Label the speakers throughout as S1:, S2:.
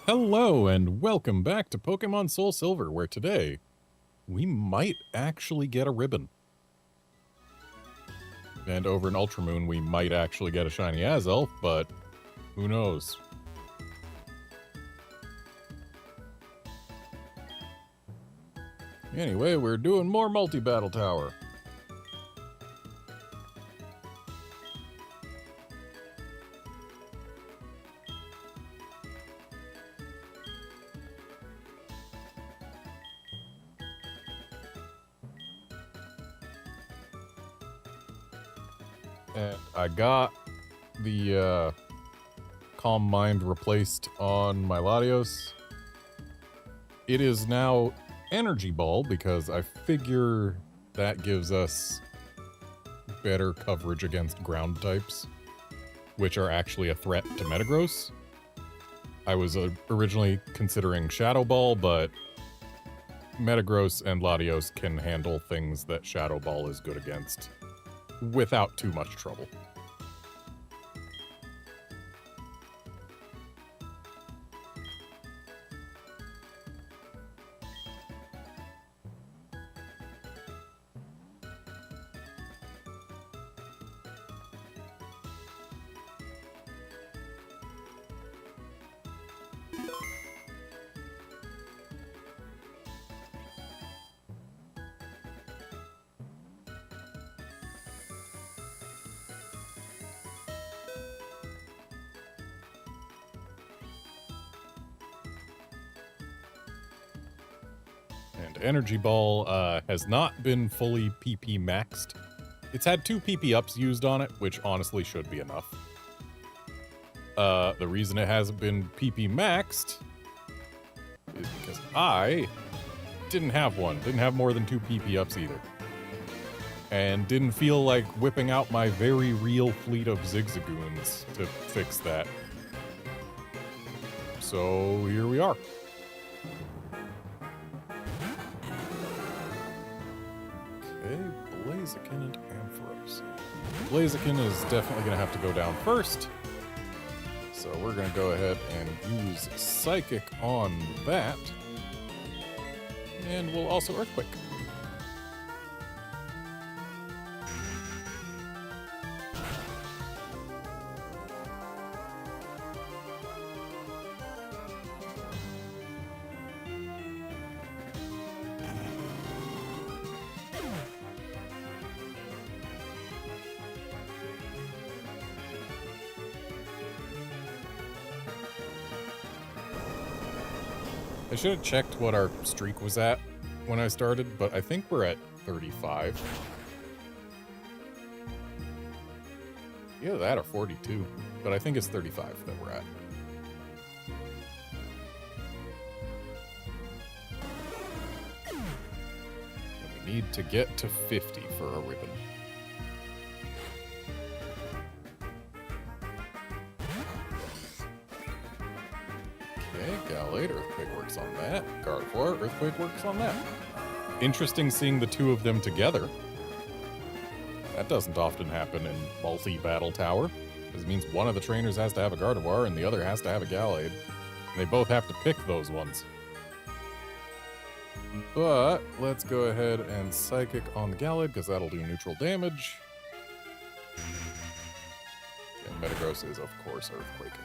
S1: Hello and welcome back to Pokemon SoulSilver, where today we might actually get a ribbon. And over in Ultramoon we might actually get a shiny Azelf, but who knows? Anyway, we're doing more multi-battle tower. And I got the Calm Mind replaced on my Latios. It is now Energy Ball because I figure that gives us better coverage against ground types, which are actually a threat to Metagross. I was originally considering Shadow Ball, but Metagross and Latios can handle things that Shadow Ball is good against without too much trouble. And Energy Ball has not been fully PP maxed. It's had 2 PP ups used on it, which honestly should be enough. The reason it hasn't been PP maxed is because I didn't have one. Didn't have more than 2 PP ups either. And didn't feel like whipping out my very real fleet of Zigzagoons to fix that. So here we are. Okay, Blaziken and Ampharos. Blaziken is definitely going to have to go down first. So we're going to go ahead and use Psychic on that. And we'll also Earthquake. I should have checked what our streak was at when I started, but I think we're at 35. Either that or 42, but I think it's 35 that we're at. And we need to get to 50 for a ribbon. Gallade, Earthquake works on that. Gardevoir, Earthquake works on that. Interesting seeing the 2 of them together. That doesn't often happen in multi-battle tower, because it means one of the trainers has to have a Gardevoir and the other has to have a Gallade. And they both have to pick those ones. But let's go ahead and Psychic on the Gallade, because that'll do neutral damage. And Metagross is, of course, Earthquaking.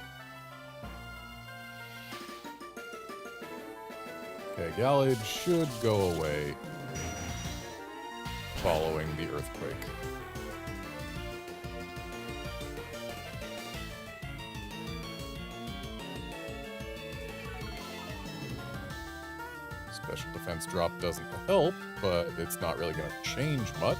S1: Okay, Gallade should go away following the Earthquake. Special defense drop doesn't help, but it's not really going to change much.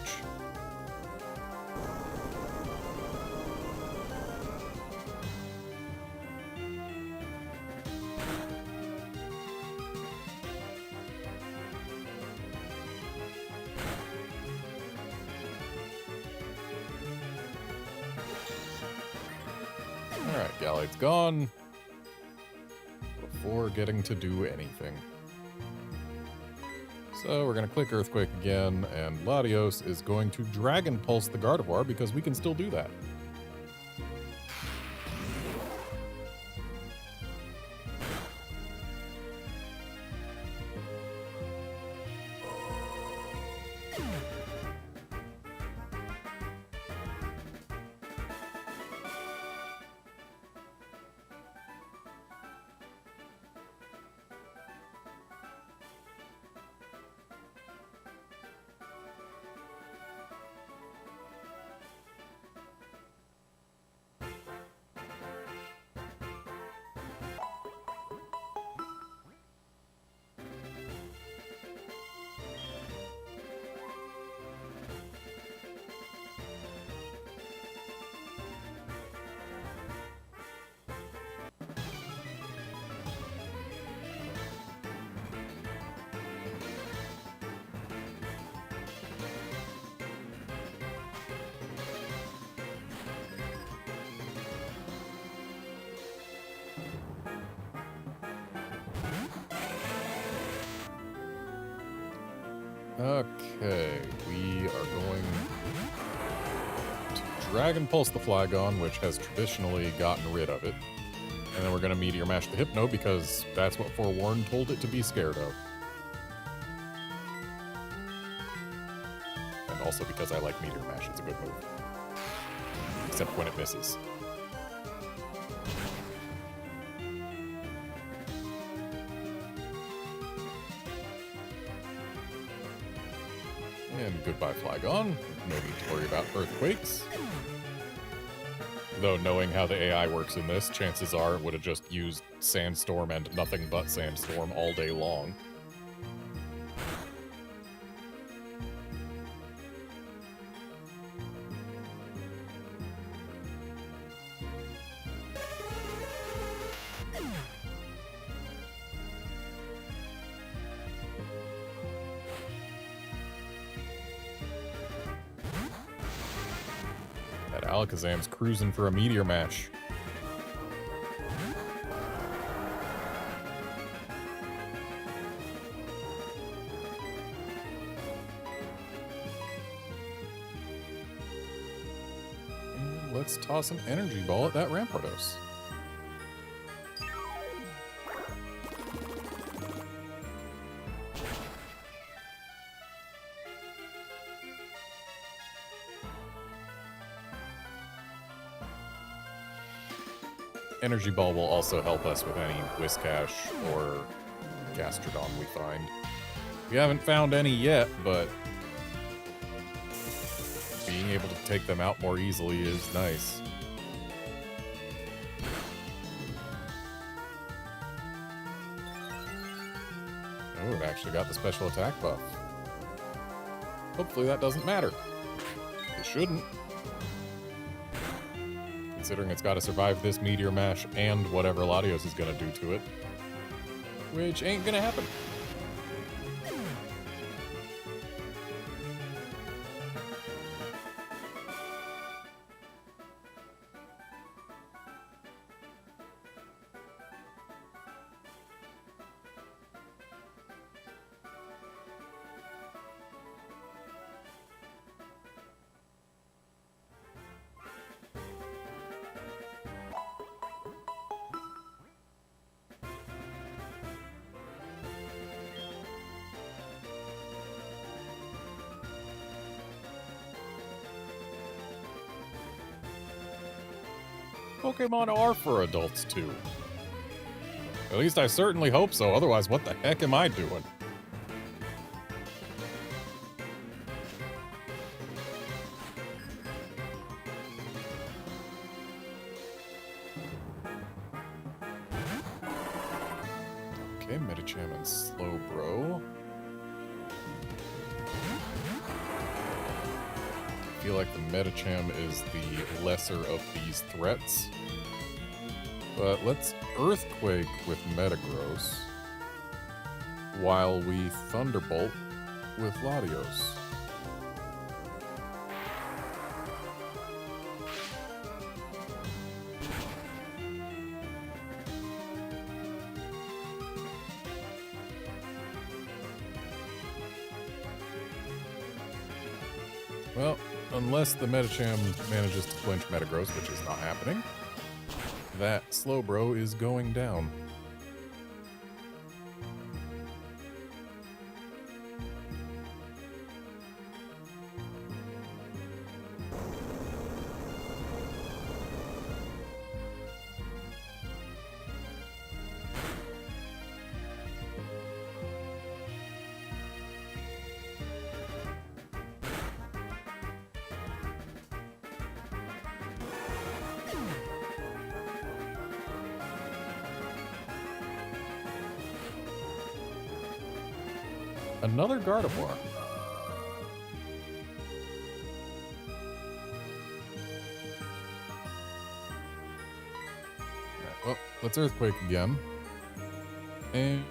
S1: Alright, Gallade's gone before getting to do anything. So we're going to click Earthquake again, and Latios is going to Dragon Pulse the Gardevoir because we can still do that. Okay, we are going to Dragon Pulse the Flygon, which has traditionally gotten rid of it. And then we're going to Meteor Mash the Hypno because that's what Forewarned told it to be scared of. And also because I like Meteor Mash, it's a good move. Except when it misses. And goodbye, Flygon. No need to worry about earthquakes. Though knowing how the AI works in this, chances are it would have just used Sandstorm and nothing but Sandstorm all day long. Alakazam's cruising for a Meteor Mash. And let's toss an Energy Ball at that Rampardos. Energy Ball will also help us with any Whiscash or Gastrodon we find. We haven't found any yet, but being able to take them out more easily is nice. Oh, it actually got the special attack buff. Hopefully that doesn't matter. It shouldn't. Considering it's got to survive this Meteor Mash and whatever Latios is going to do to it. Which ain't going to happen. Pokemon are for adults, too. At least I certainly hope so, otherwise what the heck am I doing? Okay, Medicham and Slowbro. I feel like the Medicham is the lesser of these threats. But let's Earthquake with Metagross while we Thunderbolt with Latios. Well, unless the Medicham manages to flinch Metagross, which is not happening, that Slowbro is going down. Another Gardevoir. Well, let's Earthquake again. And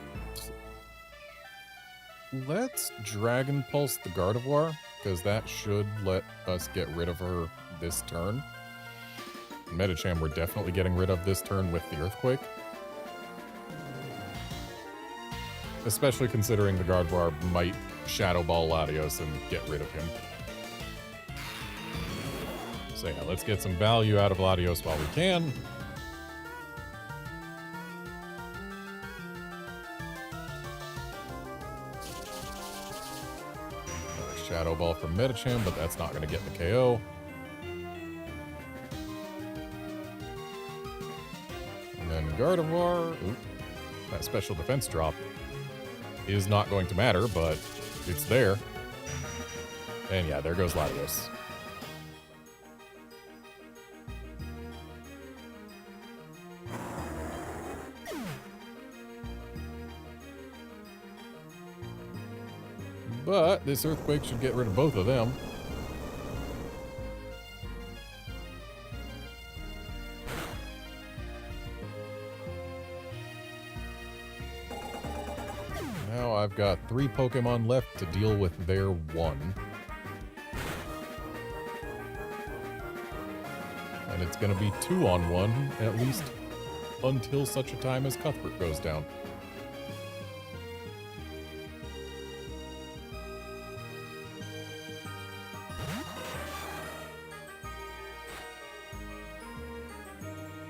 S1: let's Dragon Pulse the Gardevoir, because that should let us get rid of her this turn. Medicham we're definitely getting rid of this turn with the Earthquake. especially considering the Gardevoir might Shadow Ball Latios and get rid of him. So yeah, let's get some value out of Latios while we can. Another Shadow Ball from Medicham, but that's not going to get the KO. And then Gardevoir, that special defense drop is not going to matter, but it's there. And yeah, there goes Latios. But this Earthquake should get rid of both of them. Now I've got 3 Pokemon left to deal with their 1. And it's going to be 2-on-1, at least until such a time as Cuthbert goes down.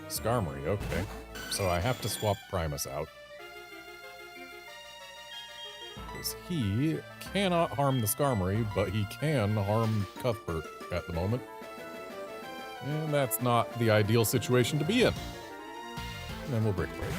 S1: Skarmory, okay. So I have to swap Primus out. Because he cannot harm the Skarmory, but he can harm Cuthbert at the moment. And that's not the ideal situation to be in. And then we'll Brick Break.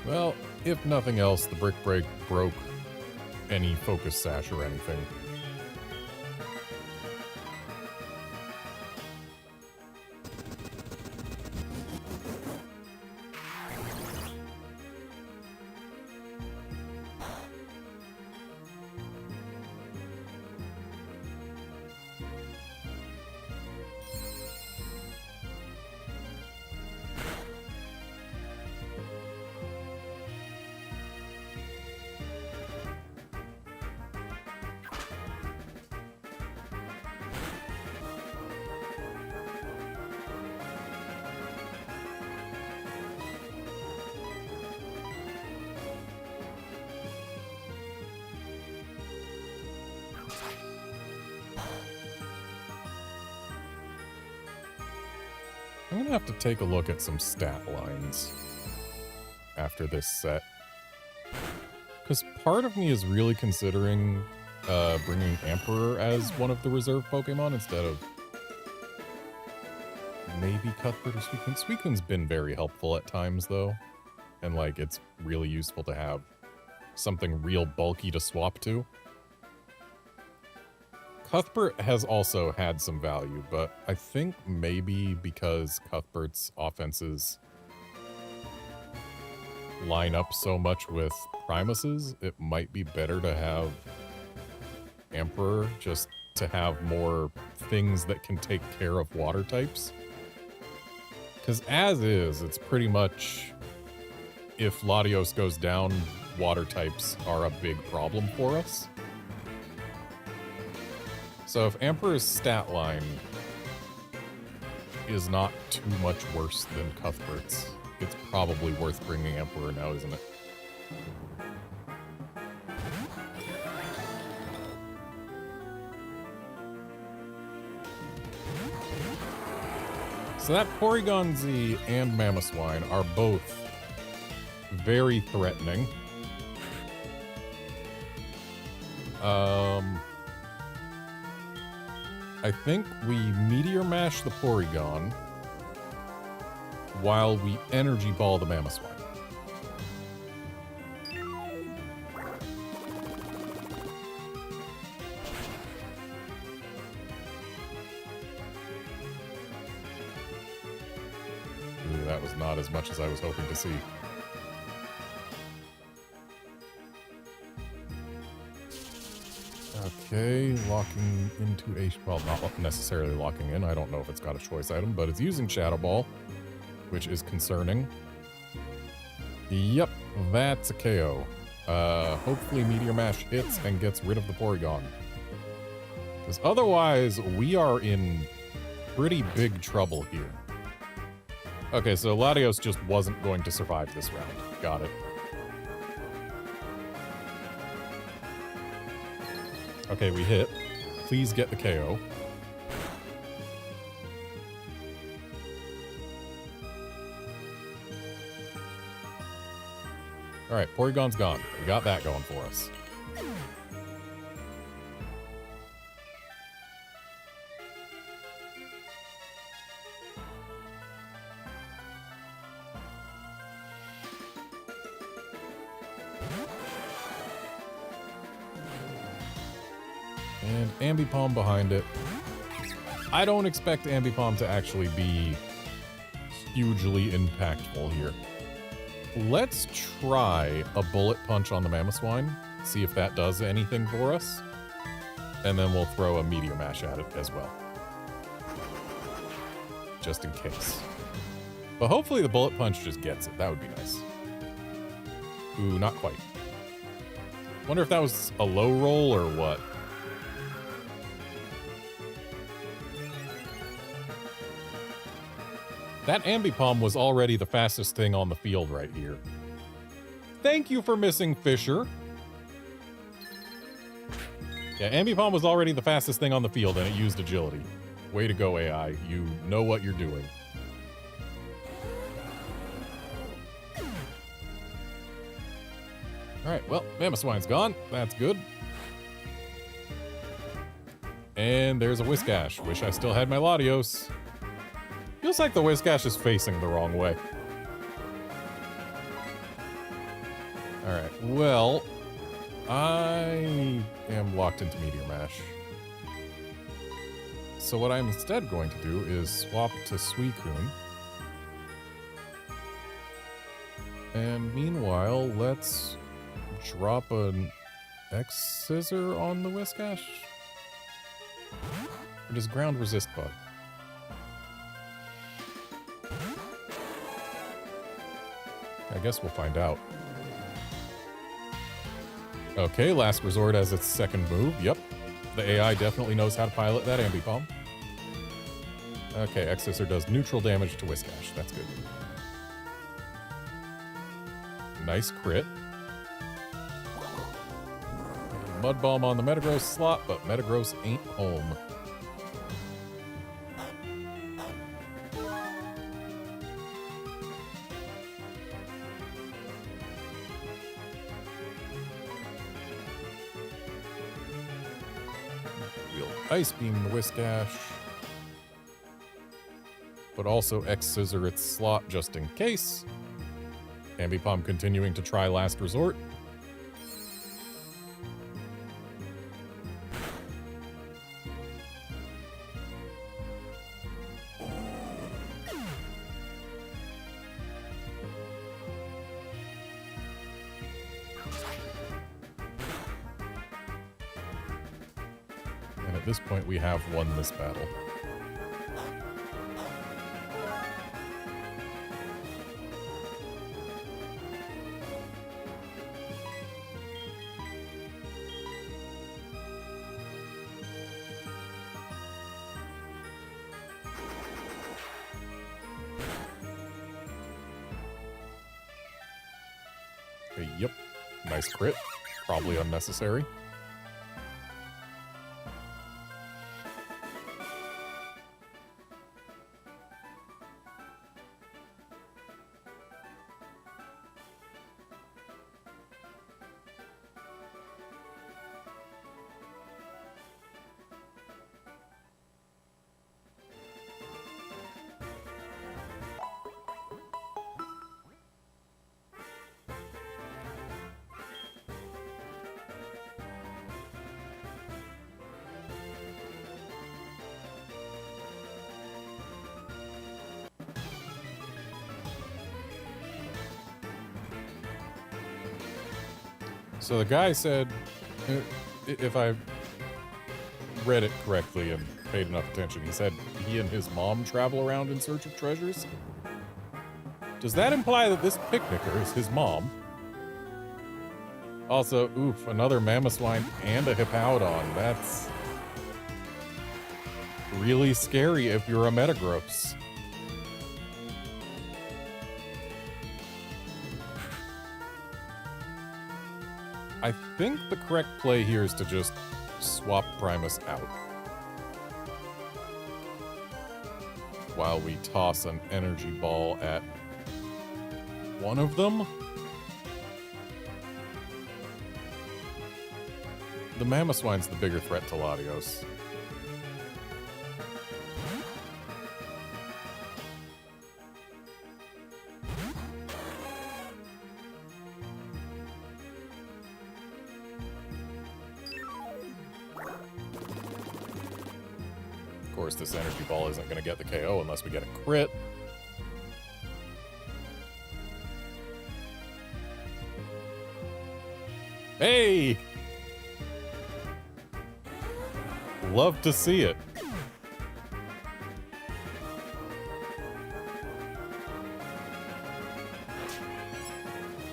S1: Well, if nothing else, the Brick Break broke any Focus Sash or anything. I'm gonna have to take a look at some stat lines after this set. Because part of me is really considering bringing Emperor as one of the reserve Pokemon instead of maybe Cuthbert or Suicune. Suicune's been very helpful at times, though. And, like, it's really useful to have something real bulky to swap to. Cuthbert has also had some value, but I think maybe because Cuthbert's offenses line up so much with Primus's, it might be better to have Emperor just to have more things that can take care of water types. Because as is, it's pretty much, if Latios goes down, water types are a big problem for us. So if Emperor's stat line is not too much worse than Cuthbert's, it's probably worth bringing Emperor now, isn't it? So that Porygon Z and Mamoswine are both very threatening. I think we Meteor Mash the Porygon while we Energy Ball the Mamoswine. Ooh, that was not as much as I was hoping to see. Okay, locking into a... Well, not necessarily locking in. I don't know if it's got a choice item, but it's using Shadow Ball, which is concerning. Yep, that's a KO. Hopefully Meteor Mash hits and gets rid of the Porygon. Because otherwise, we are in pretty big trouble here. Okay, so Latios just wasn't going to survive this round. Got it. Okay, we hit. Please get the KO. Alright, Porygon's gone. We got that going for us. And Ambipom behind it. I don't expect Ambipom to actually be hugely impactful here. Let's try a Bullet Punch on the Mamoswine, see if that does anything for us. And then we'll throw a Meteor Mash at it as well. Just in case. But hopefully the Bullet Punch just gets it. That would be nice. Ooh, not quite. Wonder if that was a low roll or what. That Ambipom was already the fastest thing on the field right here. Thank you for missing Fisher. Yeah, Ambipom was already the fastest thing on the field and it used agility. Way to go, AI. You know what you're doing. Alright, well, Mamoswine's gone. That's good. And there's a Whiscash. Wish I still had my Latios. Feels like the Whiscash is facing the wrong way. Alright, well, I am locked into Meteor Mash. So what I'm instead going to do is swap to Suicune. And meanwhile, let's drop an X-Scissor on the Whiscash. Or does ground resist bug? I guess we'll find out. Okay, Last Resort as its second move. Yep. The AI definitely knows how to pilot that Ambipom. Okay, X-Scissor does neutral damage to Whiscash. That's good. Nice crit. Mud Bomb on the Metagross slot, but Metagross ain't home. Ice Beam the Whiscash, but also X-Scissor its slot just in case. Ambipom continuing to try Last Resort. At this point, we have won this battle. Okay, yep. Nice crit. Probably unnecessary. So the guy said, if I read it correctly and paid enough attention. He said he and his mom travel around in search of treasures. Does that imply that this picnicker is his mom? Also, oof, another Mamoswine and a Hippowdon. That's really scary if you're a Metagross. I think the correct play here is to just swap Primus out while we toss an energy ball at one of them. The Mamoswine's the bigger threat to Latios. Of course, this energy ball isn't going to get the KO unless we get a crit. Hey! Love to see it.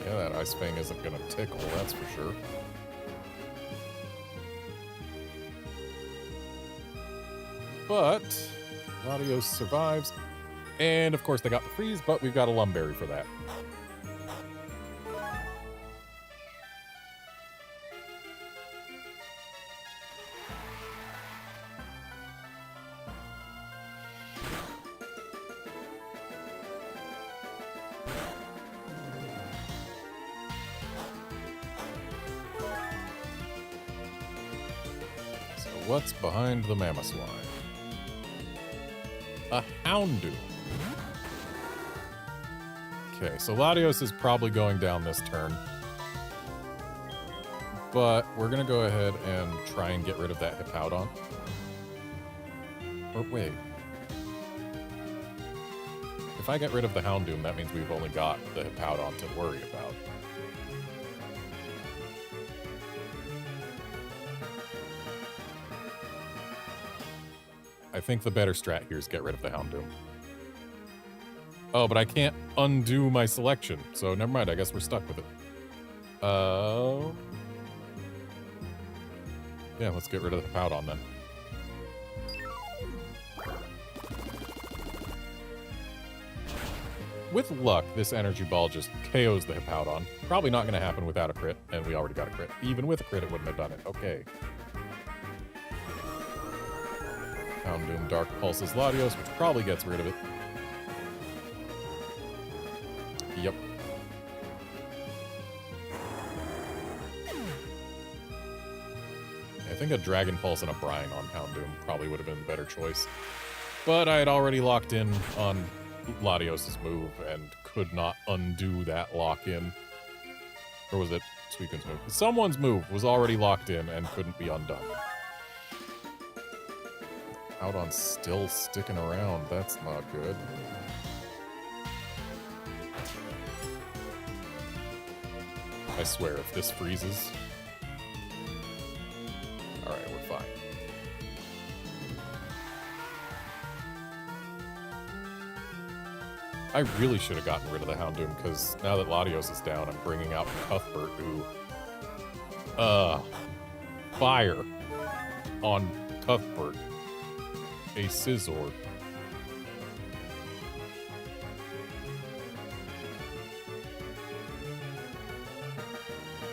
S1: Yeah, that Ice Fang isn't going to tickle, that's for sure. But Latios survives. And of course they got the freeze, but we've got a Lumberry for that. So what's behind the Mamoswine? A Houndoom. Okay, so Latios is probably going down this turn. But we're going to go ahead and try and get rid of that Hippowdon. Or wait. If I get rid of the Houndoom, that means we've only got the Hippowdon to worry about. I think the better strat here is get rid of the Houndoom. Oh, but I can't undo my selection, so never mind, I guess we're stuck with it. Yeah, let's get rid of the Hippowdon then. With luck, this energy ball just KOs the Hippowdon. Probably not going to happen without a crit, and we already got a crit. Even with a crit, it wouldn't have done it. Okay. Houndoom Dark Pulses Latios, which probably gets rid of it. Yep. I think a Dragon Pulse and a Brine on Houndoom probably would have been the better choice. But I had already locked in on Latios' move and could not undo that lock-in. Or was it Suicune's move? Someone's move was already locked in and couldn't be undone. Hippowdon's still sticking around. That's not good. I swear, if this freezes... Alright, we're fine. I really should have gotten rid of the Houndoom, because now that Latios is down, I'm bringing out Cuthbert, who... Fire on Cuthbert. A Scizor.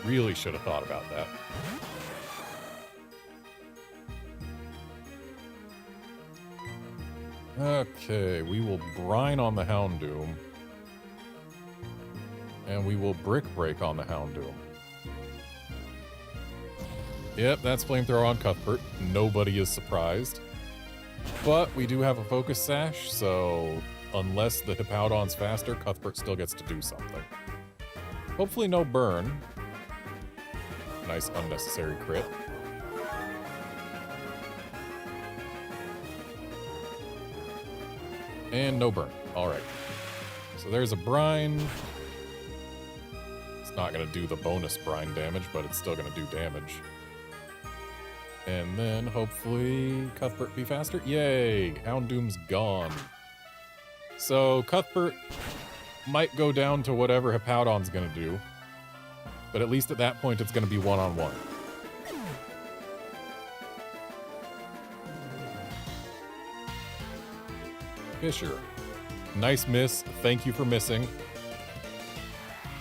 S1: Really should have thought about that. Okay, we will Brine on the Houndoom. And we will Brick Break on the Houndoom. Yep, that's Flamethrower on Cuthbert. Nobody is surprised. But we do have a Focus Sash, so unless the Hippowdon's faster, Cuthbert still gets to do something. Hopefully no burn. Nice unnecessary crit. And no burn. Alright. So there's a Brine. It's not going to do the bonus Brine damage, but it's still going to do damage. And then hopefully Cuthbert be faster. Yay! Houndoom's gone. So Cuthbert might go down to whatever Hippowdon's gonna do. But at least at that point it's gonna be one-on-one. Fisher. Nice miss. Thank you for missing.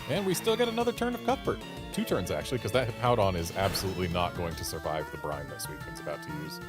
S1: And we still get another turn of Cuthbert. 2 turns, actually, because that Hippowdon is absolutely not going to survive the brine that Suicune's about to use.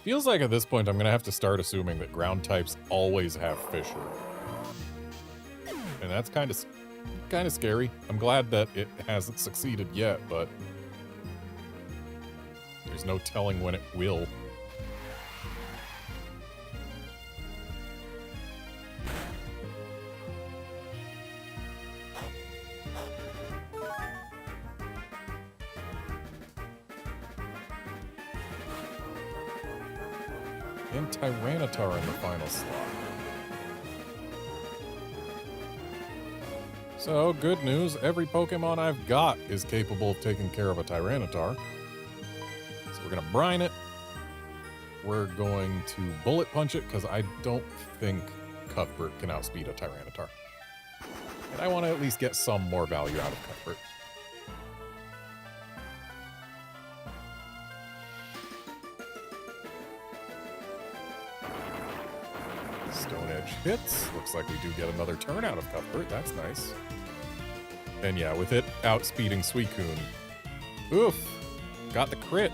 S1: Feels like at this point I'm going to have to start assuming that ground types always have Fisher. And that's kind of scary. I'm glad that it hasn't succeeded yet, but there's no telling when it will. And Tyranitar in the final slot. So, good news, every Pokemon I've got is capable of taking care of a Tyranitar. So we're going to brine it. We're going to bullet punch it, because I don't think Cuthbert can outspeed a Tyranitar. And I want to at least get some more value out of Cuthbert. Stone Edge hits. Looks like we do get another turn out of Cuthbert. That's nice. And yeah, with it outspeeding Suicune. Oof! Got the crit.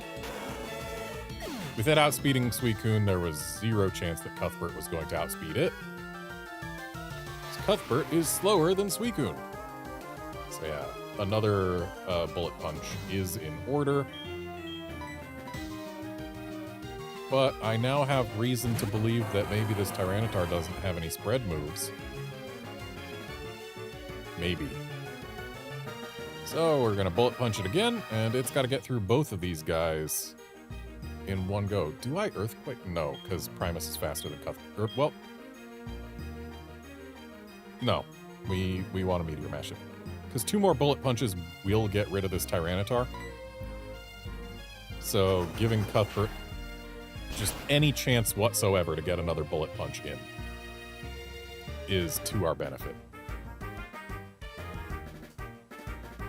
S1: With it outspeeding Suicune, there was 0 chance that Cuthbert was going to outspeed it. So Cuthbert is slower than Suicune. So yeah, another bullet punch is in order. But I now have reason to believe that maybe this Tyranitar doesn't have any spread moves. Maybe. So we're going to bullet punch it again, and it's got to get through both of these guys in one go. Do I Earthquake? No, because Primus is faster than Cuthbert. Well, no. We want to Meteor Mash it. Because 2 more bullet punches will get rid of this Tyranitar. So giving Cuthbert just any chance whatsoever to get another bullet punch in is to our benefit.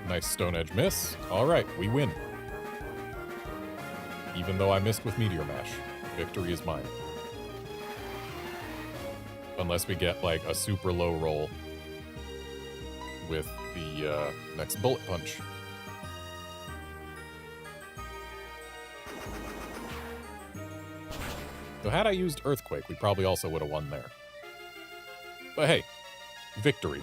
S1: Nice Stone Edge miss. All right, we win. Even though I missed with Meteor Mash, victory is mine. Unless we get like a super low roll with the next bullet punch. So had I used Earthquake, we probably also would have won there. But hey, victory.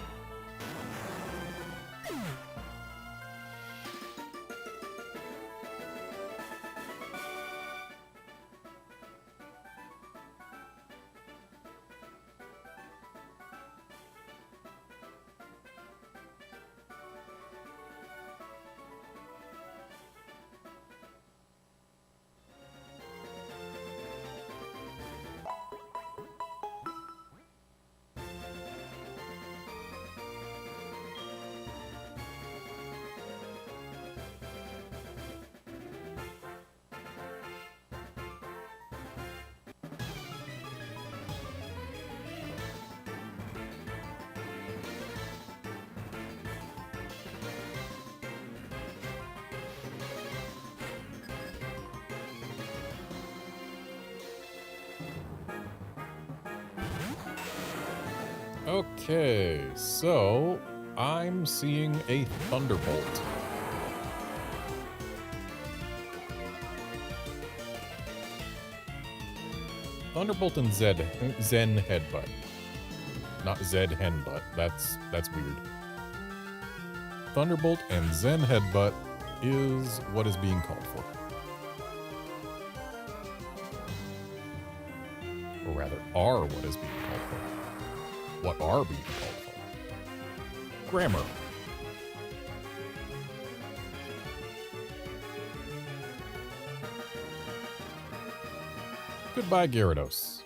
S1: Okay, so I'm seeing a Thunderbolt. Thunderbolt and Zen Headbutt. Not Zed Henbutt. That's weird. Thunderbolt and Zen Headbutt is what is being called for. Or rather, are what is being called for. what are being called for. Grammar. Goodbye, Gyarados.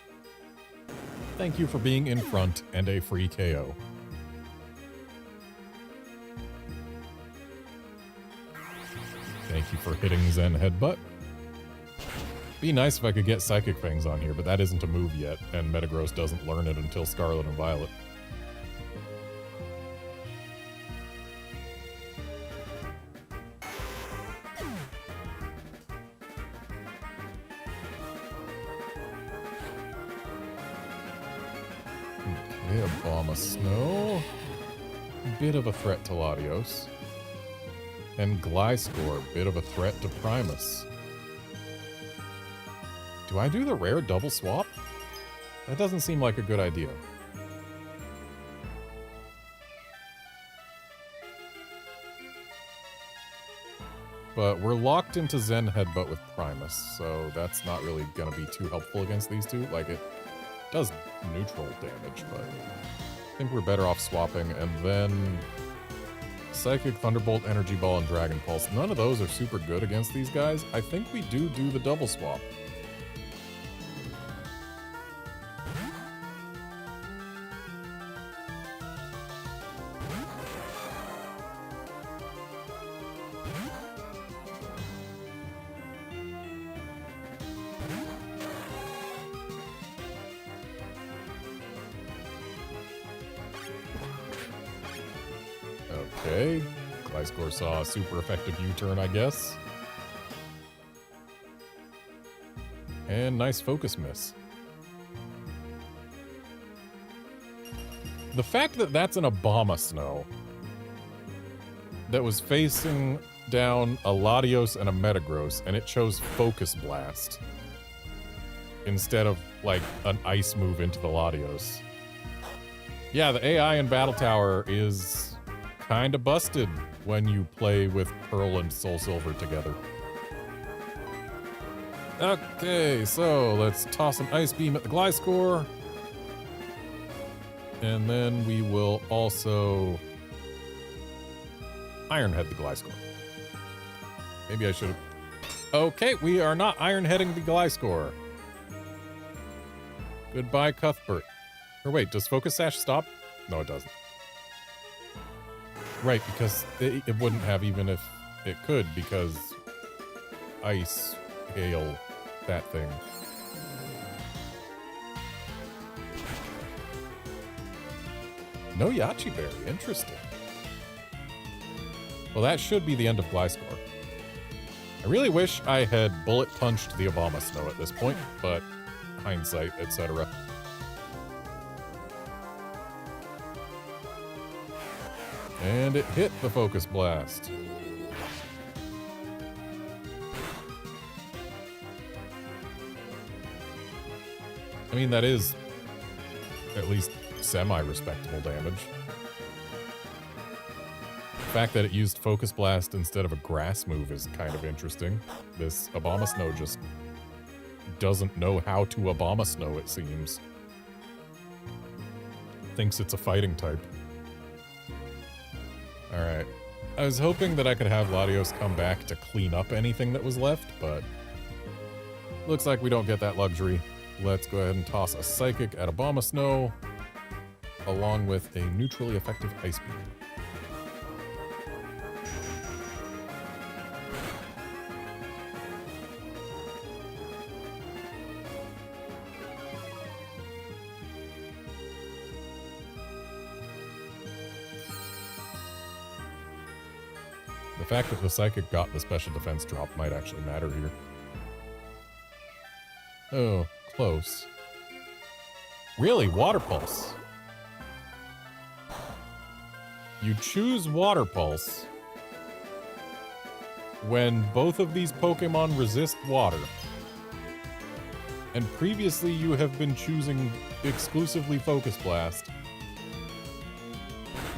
S1: Thank you for being in front and a free KO. Thank you for hitting Zen Headbutt. Be nice if I could get Psychic Fangs on here, but that isn't a move yet, and Metagross doesn't learn it until Scarlet and Violet. Okay, Abomasnow. Bit of a threat to Latios. And Gliscor, bit of a threat to Primus. Do I do the rare double swap? That doesn't seem like a good idea. But we're locked into Zen Headbutt with Primus, so that's not really going to be too helpful against these two. Like, it does neutral damage, but I think we're better off swapping. And then Psychic, Thunderbolt, Energy Ball, and Dragon Pulse. None of those are super good against these guys. I think we do the double swap. Okay, Gliscor saw a super effective U-turn, I guess. And nice focus miss. The fact that that's an Abomasnow that was facing down a Latios and a Metagross, and it chose Focus Blast instead of, like, an ice move into the Latios. Yeah, the AI in Battle Tower is kinda busted when you play with Pearl and SoulSilver together. Okay, so let's toss an Ice Beam at the Gliscor. And then we will also Iron Head the Gliscor. Maybe I should have... Okay, we are not Iron Heading the Gliscor. Goodbye, Cuthbert. Or wait, does Focus Sash stop? No, it doesn't. Right, because it wouldn't have even if it could, because ice, hail, that thing. No Yachi Berry, interesting. Well, that should be the end of Gliscor. I really wish I had bullet punched the Abomasnow at this point, but hindsight, etc. And it hit the Focus Blast. I mean, that is at least semi-respectable damage. The fact that it used Focus Blast instead of a grass move is kind of interesting. This Abomasnow just doesn't know how to Abomasnow, it seems. Thinks it's a fighting type. Alright. I was hoping that I could have Latios come back to clean up anything that was left, but looks like we don't get that luxury. Let's go ahead and toss a Psychic at Abomasnow, along with a neutrally effective Ice Beam. The fact that the Psychic got the special defense drop might actually matter here. Oh, close. Really? Water Pulse? You choose Water Pulse when both of these Pokemon resist water. And previously you have been choosing exclusively Focus Blast.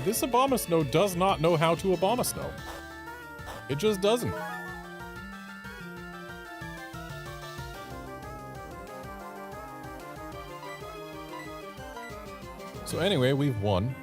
S1: This Abomasnow does not know how to Abomasnow. It just doesn't. So anyway, we've won.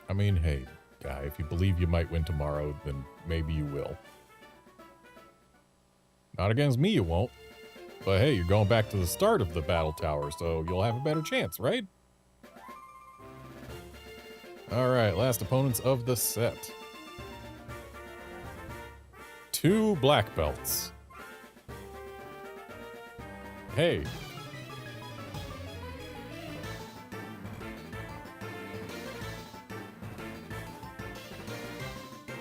S1: I mean, hey, guy, if you believe you might win tomorrow, then maybe you will. Not against me, you won't. But hey, you're going back to the start of the battle tower, so you'll have a better chance, right? Alright, last opponents of the set. 2 black belts. Hey.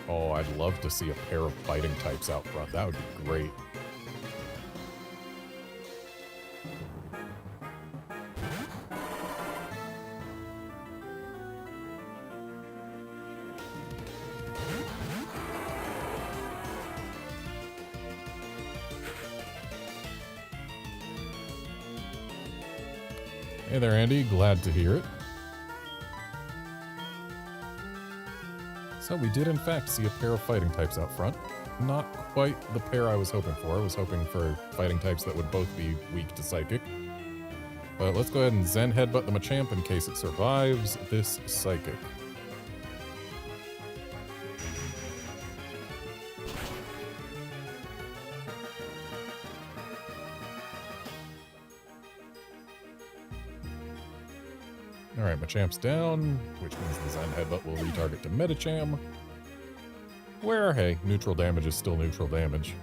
S1: Oh, I'd love to see a pair of fighting types out front. That would be great. Hey there, Andy. Glad to hear it. So we did, in fact, see a pair of fighting types out front. Not quite the pair I was hoping for. I was hoping for fighting types that would both be weak to Psychic. But let's go ahead and Zen Headbutt the Machamp in case it survives this Psychic. Alright, Machamp's down, which means the Zen Headbutt will retarget to Medicham. Where, hey, neutral damage is still neutral damage.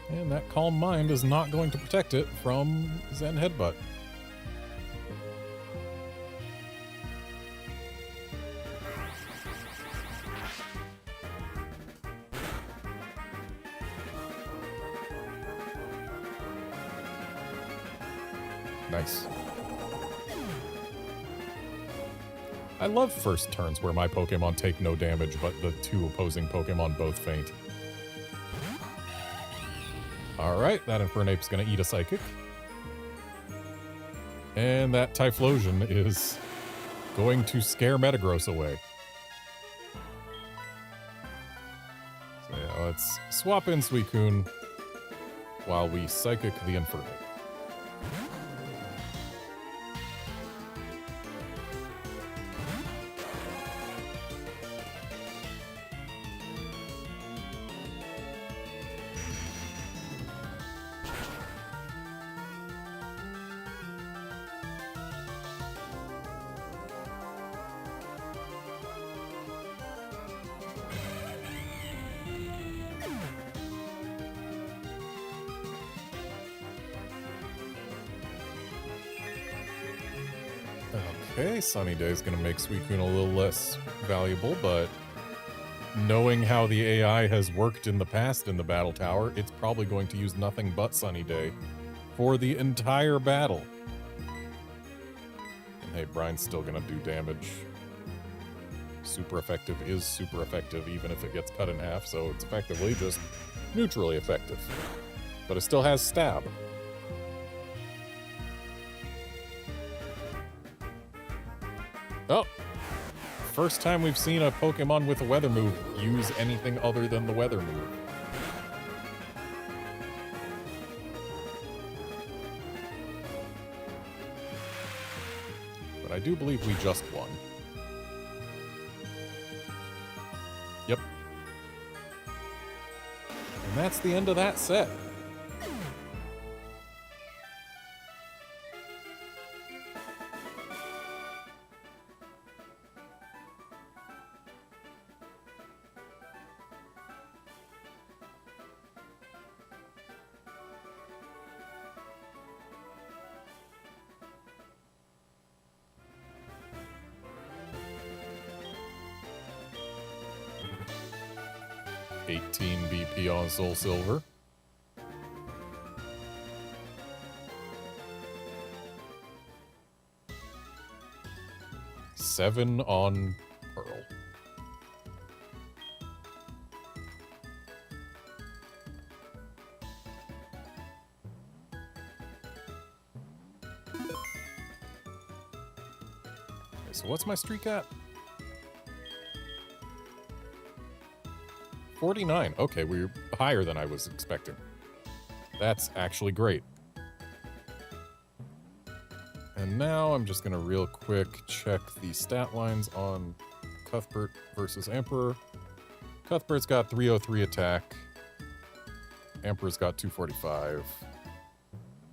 S1: And that Calm Mind is not going to protect it from Zen Headbutt. Nice. I love first turns where my Pokemon take no damage, but the 2 opposing Pokemon both faint. Alright, that Infernape's gonna eat a Psychic. And that Typhlosion is going to scare Metagross away. So yeah, let's swap in Suicune while we Psychic the Infernape. Okay, Sunny Day is going to make Suicune a little less valuable, but knowing how the AI has worked in the past in the Battle Tower, it's probably going to use nothing but Sunny Day for the entire battle. And hey, Brian's still going to do damage. Super effective is super effective even if it gets cut in half, so it's effectively just neutrally effective. But it still has Stab. Oh, first time we've seen a Pokemon with a weather move use anything other than the weather move. But I do believe we just won. Yep. And that's the end of that set. BP on SoulSilver. $7 on Pearl. Okay, so what's my streak at? 49. Okay, we're higher than I was expecting. That's actually great. And now I'm just going to real quick check the stat lines on Cuthbert versus Emperor. Cuthbert's got 303 attack. Emperor's got 245.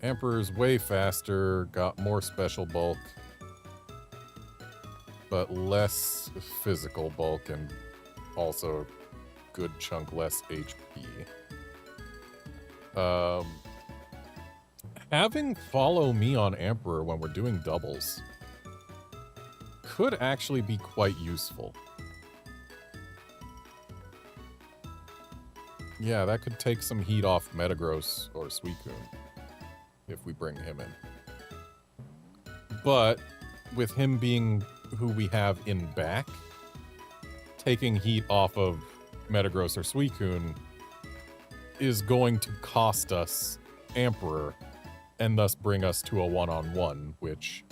S1: Emperor's way faster, got more special bulk, but less physical bulk and also a good chunk less HP. Having follow me on Emperor when we're doing doubles could actually be quite useful. Yeah, that could take some heat off Metagross or Suicune if we bring him in. But with him being who we have in back, taking heat off of Metagross or Suicune is going to cost us Emperor and thus bring us to a one-on-one, which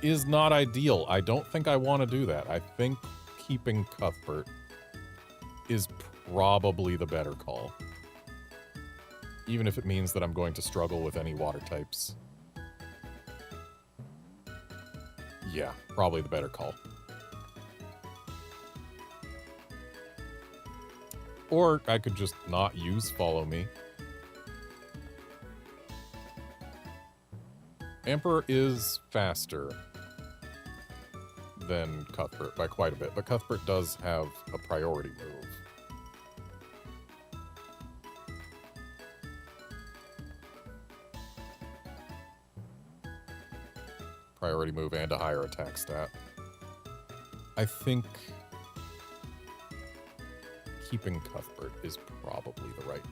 S1: is not ideal. I don't think I want to do that. I think keeping Cuthbert is probably the better call. Even if it means that I'm going to struggle with any water types. Yeah, probably the better call. Or I could just not use Follow Me. Emperor is faster than Cuthbert by quite a bit, but Cuthbert does have a priority move. Priority move and a higher attack stat. I think keeping Cuthbert is probably the right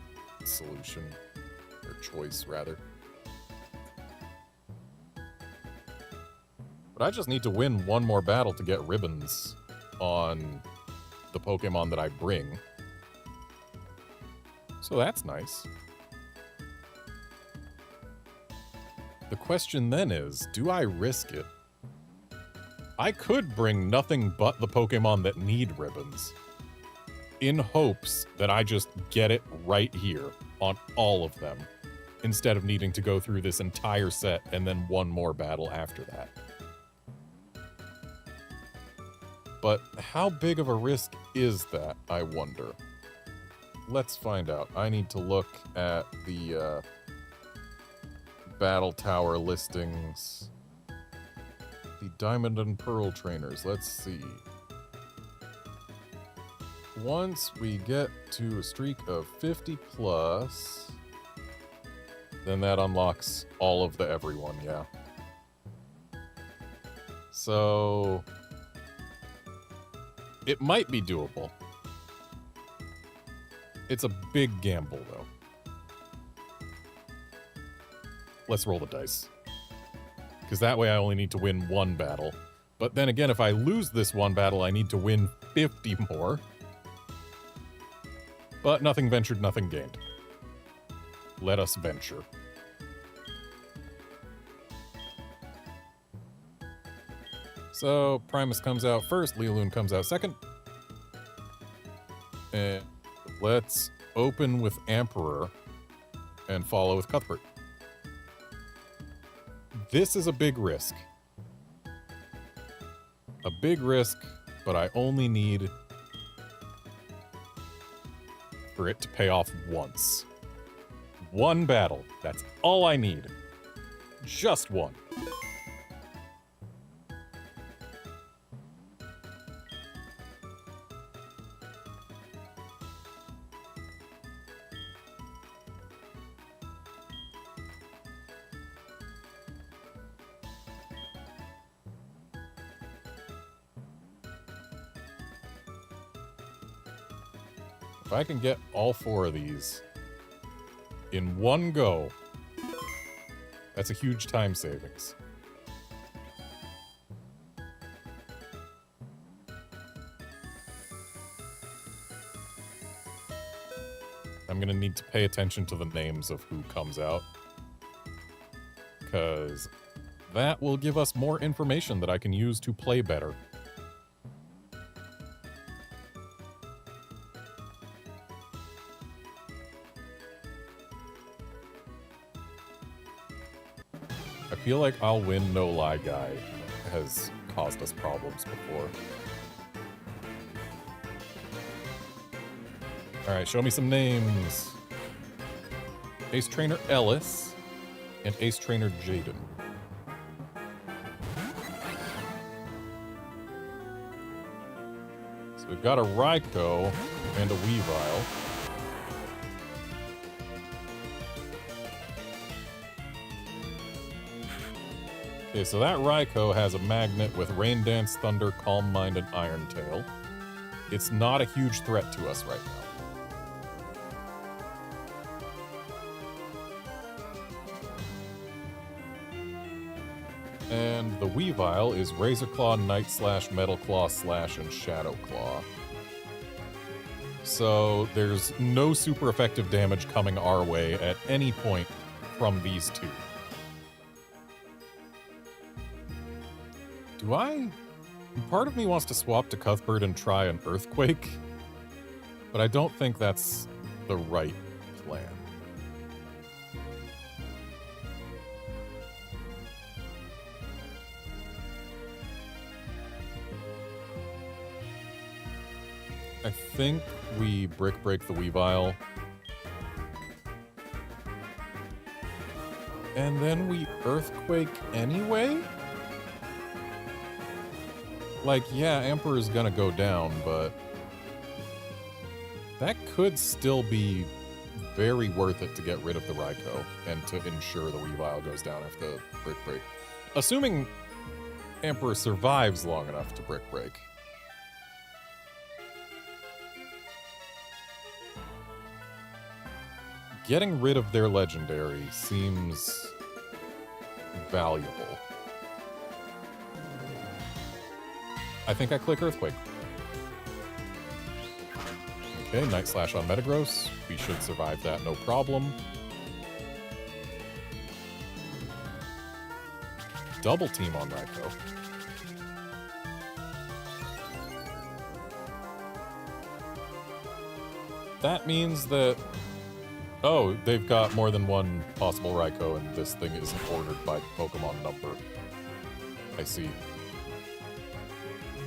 S1: solution, or choice, rather. But I just need to win one more battle to get ribbons on the Pokemon that I bring. So that's nice. The question then is, do I risk it? I could bring nothing but the Pokemon that need ribbons, in hopes that I just get it right here on all of them, instead of needing to go through this entire set and then one more battle after that. But how big of a risk is that, I wonder? Let's find out. I need to look at the Battle Tower listings. The Diamond and Pearl trainers. Let's see. Once we get to a streak of 50 plus, then that unlocks all of the everyone, yeah. So it might be doable. It's a big gamble, though. Let's roll the dice. Because that way I only need to win one battle. But then again, if I lose this one battle, I need to win 50 more. But nothing ventured, nothing gained. Let us venture. So, Primus comes out first, Leoloon comes out second. And let's open with Emperor and follow with Cuthbert. This is a big risk. A big risk, but I only need for it to pay off once. One battle. That's all I need. Just one. If I can get all four of these in one go, that's a huge time savings. I'm gonna need to pay attention to the names of who comes out, because That will give us more information that I can use to play better. I feel like I'll win No Lie Guy has caused us problems before. Alright, show me some names. Ace Trainer Ellis and Ace Trainer Jaden. So we've got a Raikou and a Weavile. Okay, so that Raikou has a magnet with Rain Dance, Thunder, Calm Mind, and Iron Tail. It's not a huge threat to us right now. And the Weavile is Razor Claw, Night Slash, Metal Claw, Slash, and Shadow Claw. So there's no super effective damage coming our way at any point from these two. Do I? Part of me wants to swap to Cuthbert and try an Earthquake, but I don't think that's the right plan. I think we Brick Break the Weavile. And then we Earthquake anyway? Like, yeah, Emperor's gonna go down, but that could still be very worth it to get rid of the Raikou and to ensure the Weavile goes down after the Brick Break. Assuming Emperor survives long enough to Brick Break. Getting rid of their legendary seems valuable. I think I click Earthquake. Okay, Night Slash on Metagross. We should survive that, no problem. Double Team on Raikou. That means that... Oh, they've got more than one possible Raikou, and this thing isn't ordered by Pokemon number. I see.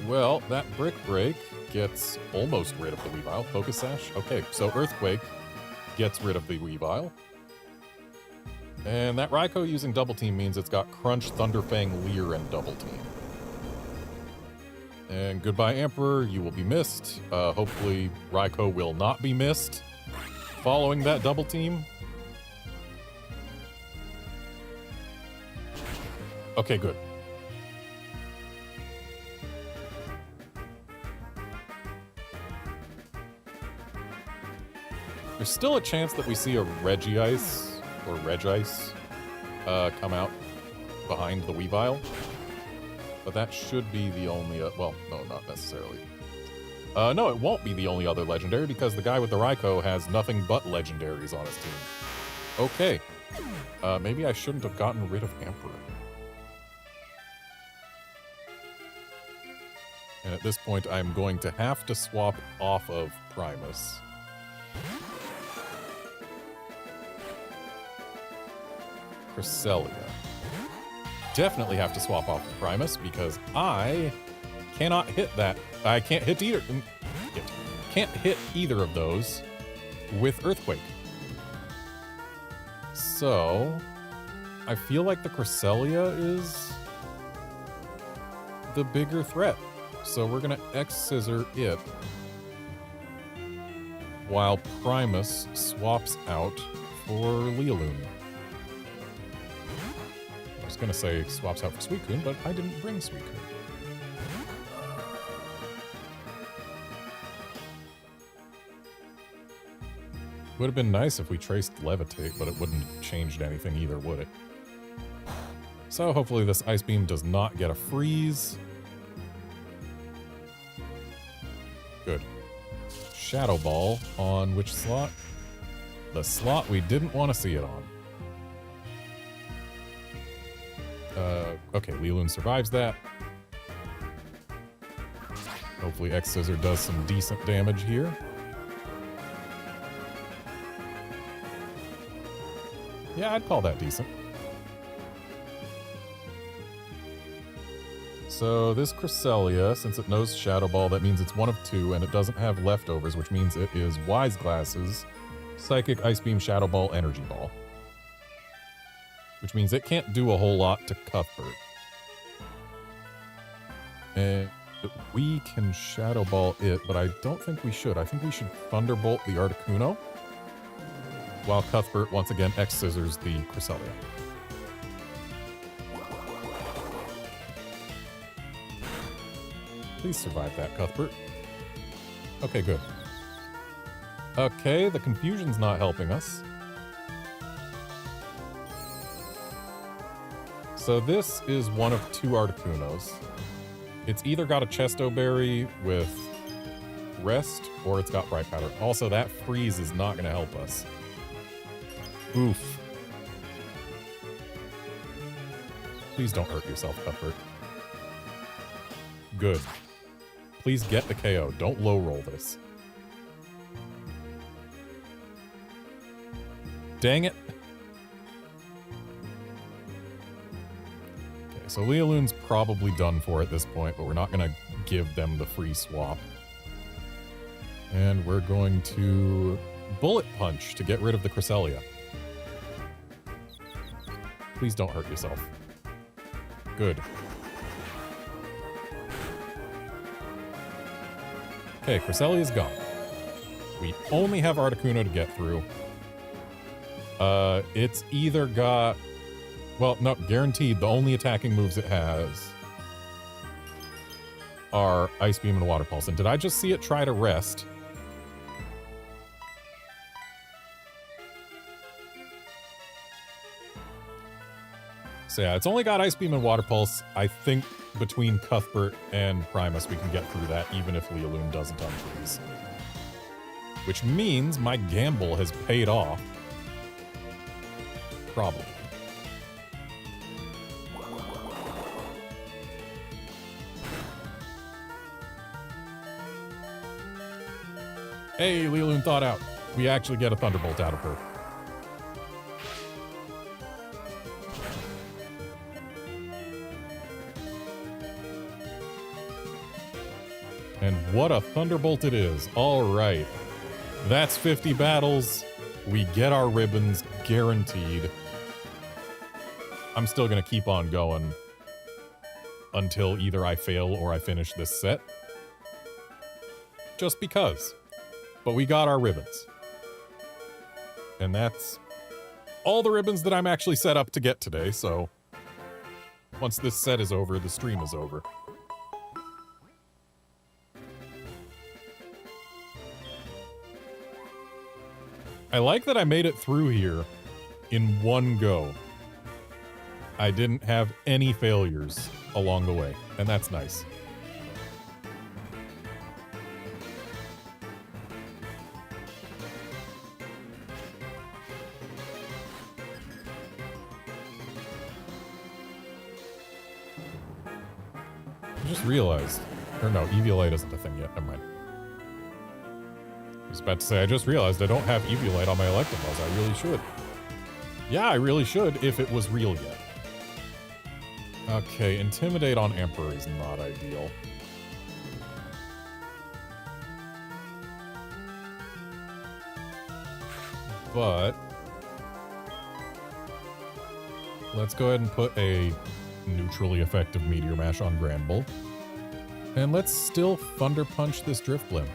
S1: Well, that Brick Break gets almost rid of the Weavile. Focus Sash? Okay, so Earthquake gets rid of the Weavile. And that Raikou using Double Team means it's got Crunch, Thunderfang, Leer, and Double Team. And goodbye, Emperor. You will be missed. Hopefully, Raikou will not be missed following that Double Team. Okay, good. There's still a chance that we see a Regice, or Regice, come out behind the Weavile. But that should be the only, well, no, not necessarily. No, it won't be the only other legendary, because the guy with the Raikou has nothing but legendaries on his team. Okay. Maybe I shouldn't have gotten rid of Emperor. And at this point, I'm going to have to swap off of Primus. Cresselia. Definitely have to swap off of Primus because I cannot hit that. I can't hit either. Can't hit either of those with Earthquake. So I feel like the Cresselia is the bigger threat. So we're gonna X-Scissor it while Primus swaps out for Leoloon. I was gonna say swaps out for Suicune, but I didn't bring Suicune. Would have been nice if we traced Levitate, but it wouldn't have changed anything either, would it? So hopefully this Ice Beam does not get a freeze. Good. Shadow Ball on which slot? The slot we didn't want to see it on. Okay, Liloon survives that. Hopefully X-Scissor does some decent damage here. Yeah, I'd call that decent. So this Cresselia, since it knows Shadow Ball, that means it's one of two, and it doesn't have leftovers, which means it is Wise Glasses, Psychic, Ice Beam, Shadow Ball, Energy Ball. Which means it can't do a whole lot to Cuthbert. And we can Shadow Ball it, but I don't think we should. I think we should Thunderbolt the Articuno, while Cuthbert once again X-Scissors the Cresselia. Please survive that, Cuthbert. Okay, good. Okay, the confusion's not helping us. So this is one of two Articunos. It's either got a Chesto Berry with Rest, or it's got Bright Powder. Also, that freeze is not going to help us. Oof. Please don't hurt yourself, Cuthbert. Good. Please get the KO. Don't low roll this. Dang it. Okay, so Lialoon's probably done for at this point, but we're not going to give them the free swap. And we're going to Bullet Punch to get rid of the Cresselia. Please don't hurt yourself. Good. Okay, Cresselia's gone. We only have Articuno to get through. It's either got... Well, no, guaranteed the only attacking moves it has are Ice Beam and Water Pulse. And did I just see it try to rest? So yeah, it's only got Ice Beam and Water Pulse. I think between Cuthbert and Primus we can get through that even if Lialoon doesn't unfreeze. Which means my gamble has paid off. Probably. Hey, Lialoon thought out. We actually get a Thunderbolt out of her. And what a Thunderbolt it is. All right. That's 50 battles. We get our ribbons, guaranteed. I'm still going to keep on going until either I fail or I finish this set. Just because. But we got our ribbons. And that's all the ribbons that I'm actually set up to get today, so once this set is over, the stream is over. I like that I made it through here in one go. I didn't have any failures along the way, and that's nice. I just realized, or no, Eviolite isn't a thing yet, never mind. I was about to say, I just realized I don't have Eviolite on my Electabuzz. I really should. Yeah, I really should if it was real yet. Okay, Intimidate on Emperor is not ideal. But let's go ahead and put a neutrally effective Meteor Mash on Granbull. And let's still Thunder Punch this Drifblim.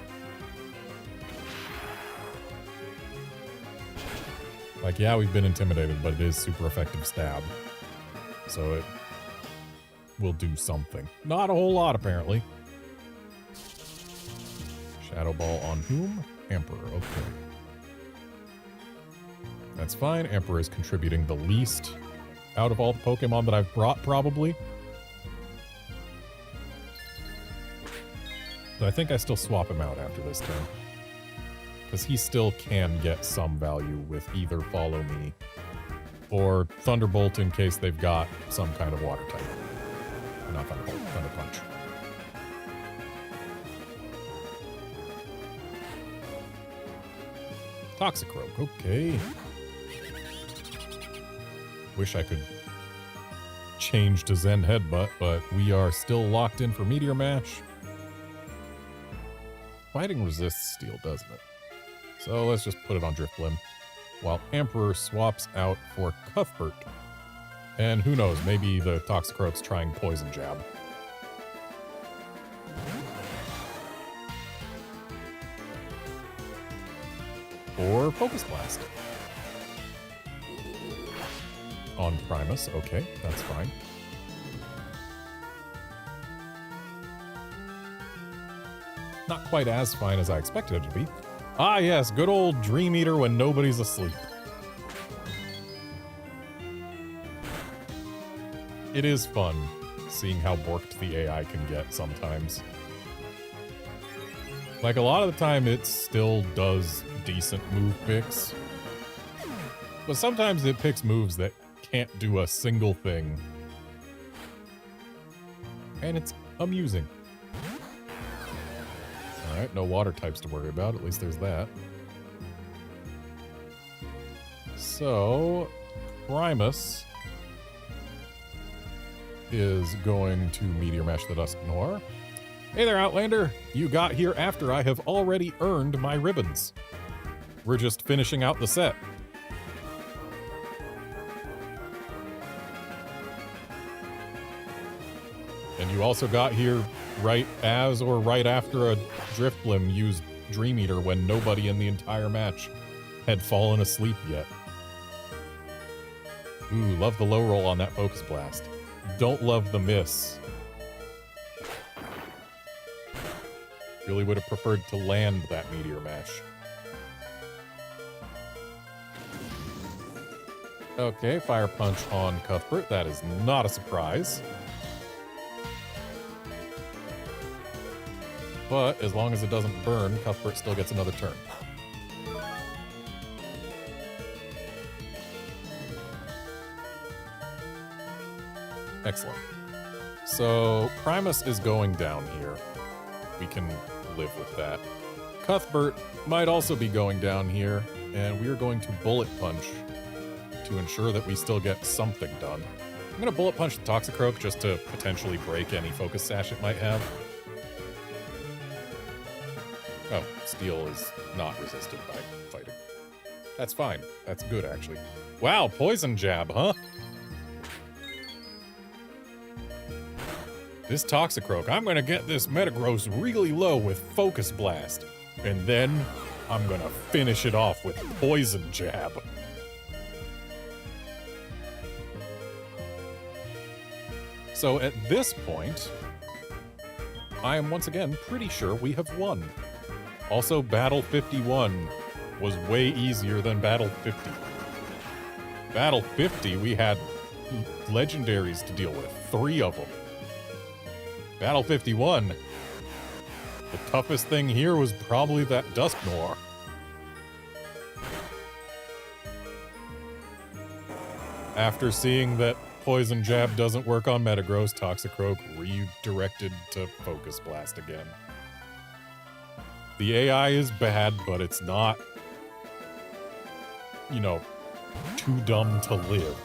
S1: Like, yeah, we've been intimidated, but it is super effective stab. So it will do something. Not a whole lot, apparently. Shadow Ball on whom? Emperor, okay. That's fine. Emperor is contributing the least out of all the Pokemon that I've brought, probably. But I think I still swap him out after this turn. Because he still can get some value with either Follow Me Or Thunderbolt in case they've got some kind of water type. Not Thunderbolt, Thunder Punch. Toxicroak, okay. Wish I could change to Zen Headbutt, but we are still locked in for Meteor Mash. Fighting resists steel, doesn't it? So let's just put it on Drifblim. While Emperor swaps out for Cuthbert. And who knows, maybe the Toxicroak's trying Poison Jab. Or Focus Blast. On Primus, okay, that's fine. Not quite as fine as I expected it to be. Ah yes, good old Dream Eater when nobody's asleep. It is fun seeing how borked the AI can get sometimes. Like, a lot of the time it still does decent move picks. But sometimes it picks moves that can't do a single thing. And it's amusing. Alright, no water types to worry about. At least there's that. So, Primus is going to Meteor Mash the Dusknoir. Hey there, Outlander! You got here after I have already earned my ribbons. We're just finishing out the set. And you also got here right as or right after a Drifblim used Dream Eater when nobody in the entire match had fallen asleep yet. Ooh, love the low roll on that Focus Blast. Don't love the miss. Really would have preferred to land that Meteor Mash. Okay, Fire Punch on Cuthbert. That is not a surprise. But as long as it doesn't burn, Cuthbert still gets another turn. Excellent. So Primus is going down here. We can live with that. Cuthbert might also be going down here, and we are going to Bullet Punch to ensure that we still get something done. I'm going to Bullet Punch the Toxicroak just to potentially break any Focus Sash it might have. Oh, steel is not resisted by fighting. That's fine. That's good, actually. Wow, Poison Jab, huh? This Toxicroak, I'm gonna get this Metagross really low with Focus Blast. And then, I'm gonna finish it off with Poison Jab. So at this point, I am once again pretty sure we have won. Also, Battle 51 was way easier than Battle 50. Battle 50, we had legendaries to deal with, 3 of them. Battle 51, the toughest thing here was probably that Dusknoir. After seeing that Poison Jab doesn't work on Metagross, Toxicroak redirected to Focus Blast again. The AI is bad, but it's not, you know, too dumb to live.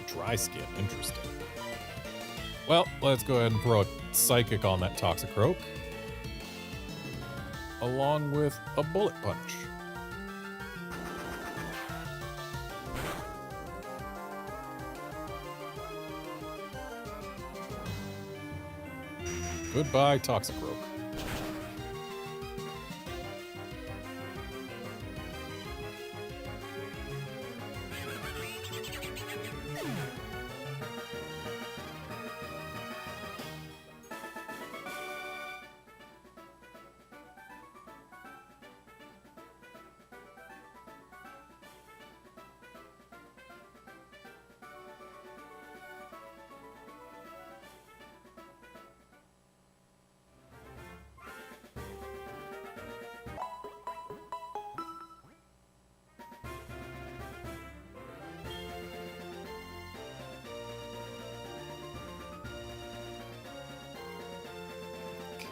S1: Dry skin, interesting. Well, let's go ahead and throw a Psychic on that Toxicroak, along with a Bullet Punch. Goodbye, Toxicroak.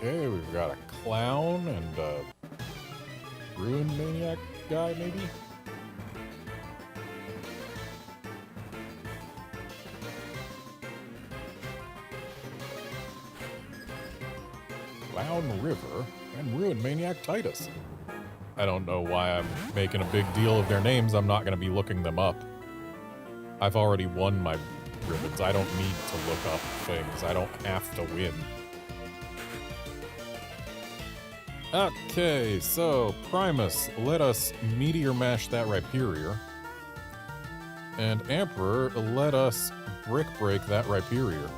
S1: Okay, we've got a clown and a ruin maniac guy, maybe? Clown River and ruin maniac Titus. I don't know why I'm making a big deal of their names. I'm not going to be looking them up. I've already won my ribbons. I don't need to look up things. I don't have to win. Okay, so Primus, let us Meteor Mash that Rhyperior. And Emperor, let us Brick Break that Rhyperior.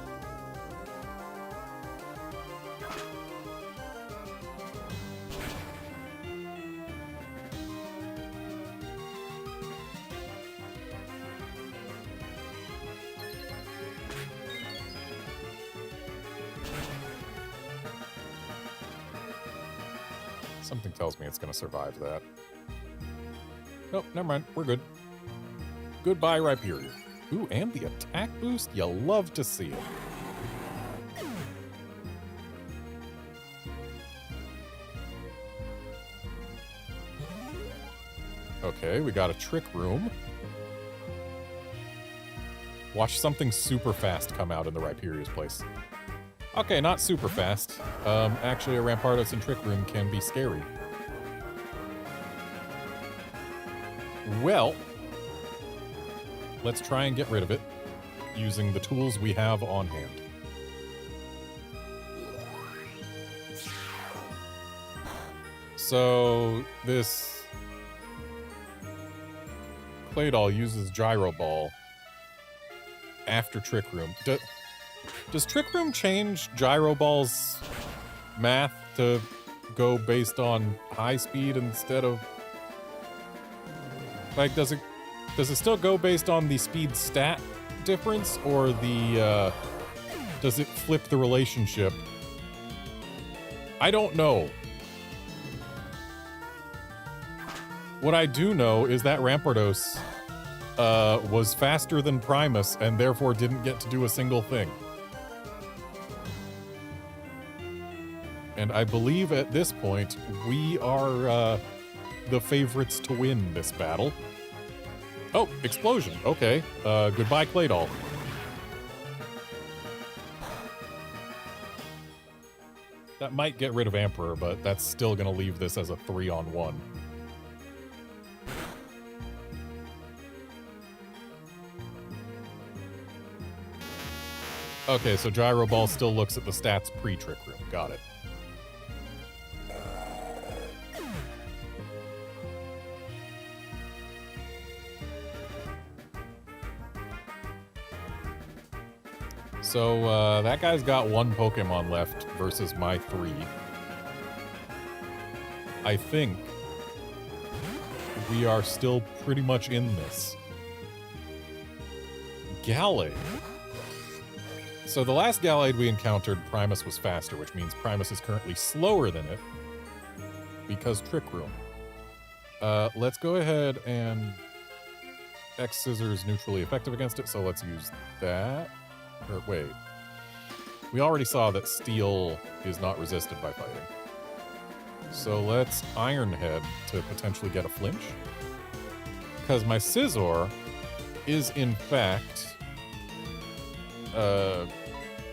S1: Something tells me it's going to survive that. Nope, never mind. We're good. Goodbye, Rhyperior. Ooh, and the attack boost? You'll love to see it. Okay, we got a Trick Room. Watch something super fast come out in the Rhyperior's place. Okay, not super fast. Actually, a Rampardos and Trick Room can be scary. Well, let's try and get rid of it using the tools we have on hand. So, this Claydol uses Gyro Ball after Trick Room. Does Trick Room change Gyro Ball's math to go based on high speed instead of... Like, does it still go based on the speed stat difference, or the, does it flip the relationship? I don't know. What I do know is that Rampardos, was faster than Primus and therefore didn't get to do a single thing. And I believe at this point, we are, the favorites to win this battle. Oh, explosion. Okay. Goodbye, Claydol. That might get rid of Emperor, but that's still going to leave this as a 3-on-1. Okay, so Gyro Ball still looks at the stats pre-Trick Room. Got it. So, that guy's got 1 Pokemon left versus my 3. I think we are still pretty much in this. Gallade. So the last Gallade we encountered, Primus was faster, which means Primus is currently slower than it because Trick Room. Let's go ahead and X-Scissors neutrally effective against it, so let's use that. Or wait. We already saw that Steel is not resisted by fighting. So let's Iron Head to potentially get a flinch. Because my Scizor is, in fact,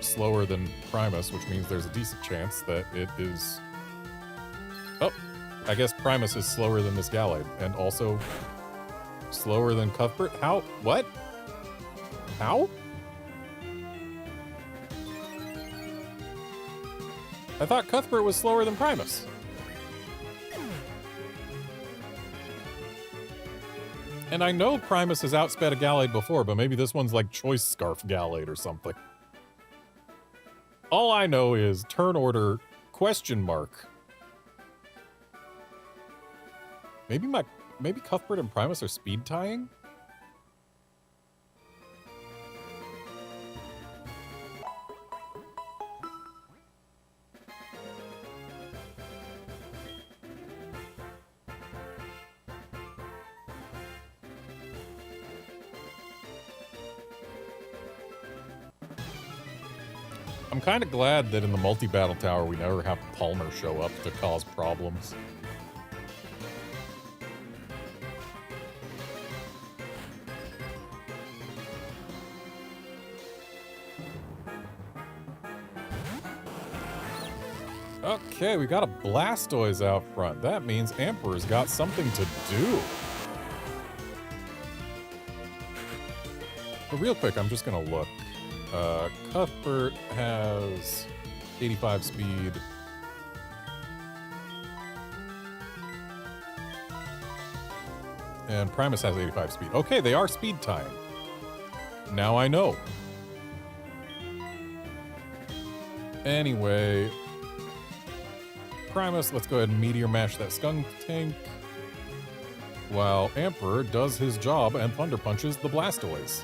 S1: slower than Primus, which means there's a decent chance that it is... Oh, I guess Primus is slower than this Gallade, and also slower than Cuthbert. How? What? How? I thought Cuthbert was slower than Primus. And I know Primus has outsped a Gallade before, but maybe this one's like Choice Scarf Gallade or something. All I know is turn order question mark. Maybe Cuthbert and Primus are speed tying? I'm kind of glad that in the multi-battle tower we never have Palmer show up to cause problems. Okay, we got a Blastoise out front. That means Emperor's got something to do. But real quick, I'm just gonna look. Cuthbert has 85 speed. And Primus has 85 speed. Okay, they are speed tying. Now I know. Anyway, Primus, let's go ahead and Meteor Mash that Skunk Tank. While Emperor does his job and Thunder Punches the Blastoise.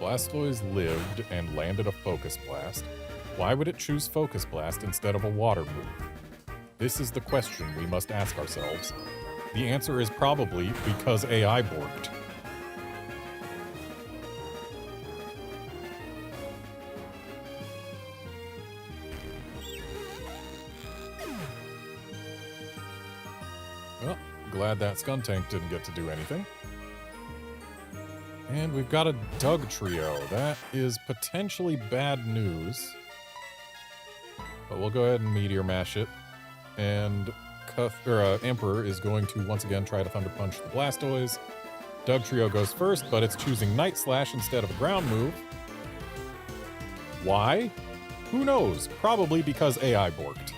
S1: Blastoise lived and landed a Focus Blast. Why would it choose Focus Blast instead of a Water move? This is the question we must ask ourselves. The answer is probably because AI borked. Well, glad that Skuntank didn't get to do anything. And we've got a Doug Trio. That is potentially bad news. But we'll go ahead and Meteor Mash it. And Emperor is going to once again try to Thunder Punch the Blastoise. Doug Trio goes first, but it's choosing Night Slash instead of a ground move. Why? Who knows? Probably because AI borked.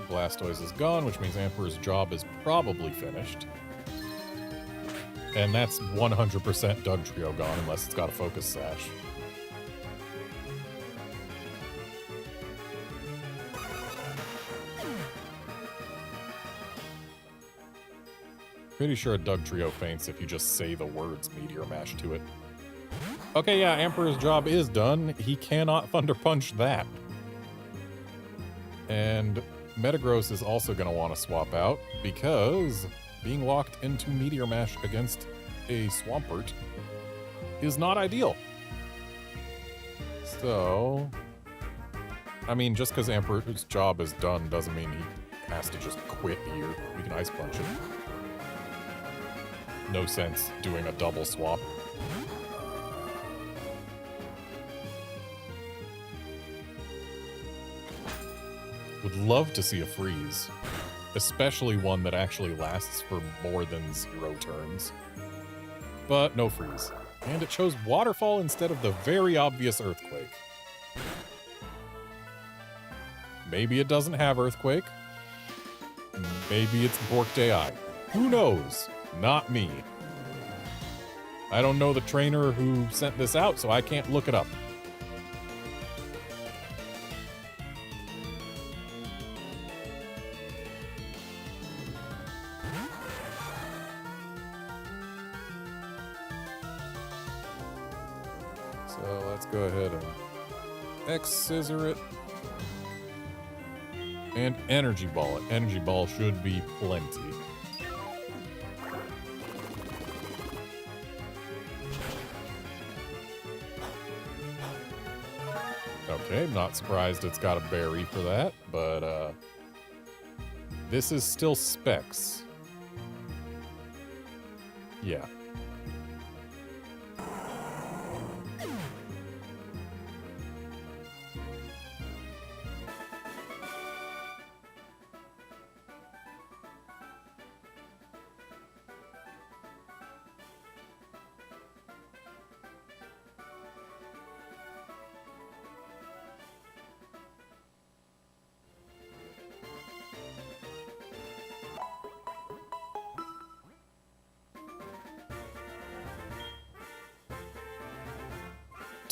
S1: Blastoise is gone, which means Emperor's job is probably finished. And that's 100% Doug Trio gone, unless it's got a Focus Sash. Pretty sure a Doug Trio faints if you just say the words Meteor Mash to it. Okay, yeah, Emperor's job is done. He cannot Thunder Punch that. And Metagross is also going to want to swap out because being locked into Meteor Mash against a Swampert is not ideal. So, I mean, just because Emperor's job is done doesn't mean he has to just quit here. We can Ice Punch him. No sense doing a double swap. Would love to see a freeze, especially one that actually lasts for more than 0 turns. But no freeze. And it chose Waterfall instead of the very obvious Earthquake. Maybe it doesn't have Earthquake. Maybe it's borked AI. Who knows? Not me. I don't know the trainer who sent this out, so I can't look it up. So let's go ahead and X-Scissor it. And Energy Ball it. Energy Ball should be plenty. Okay, not surprised it's got a berry for that, but this is still Specs. Yeah.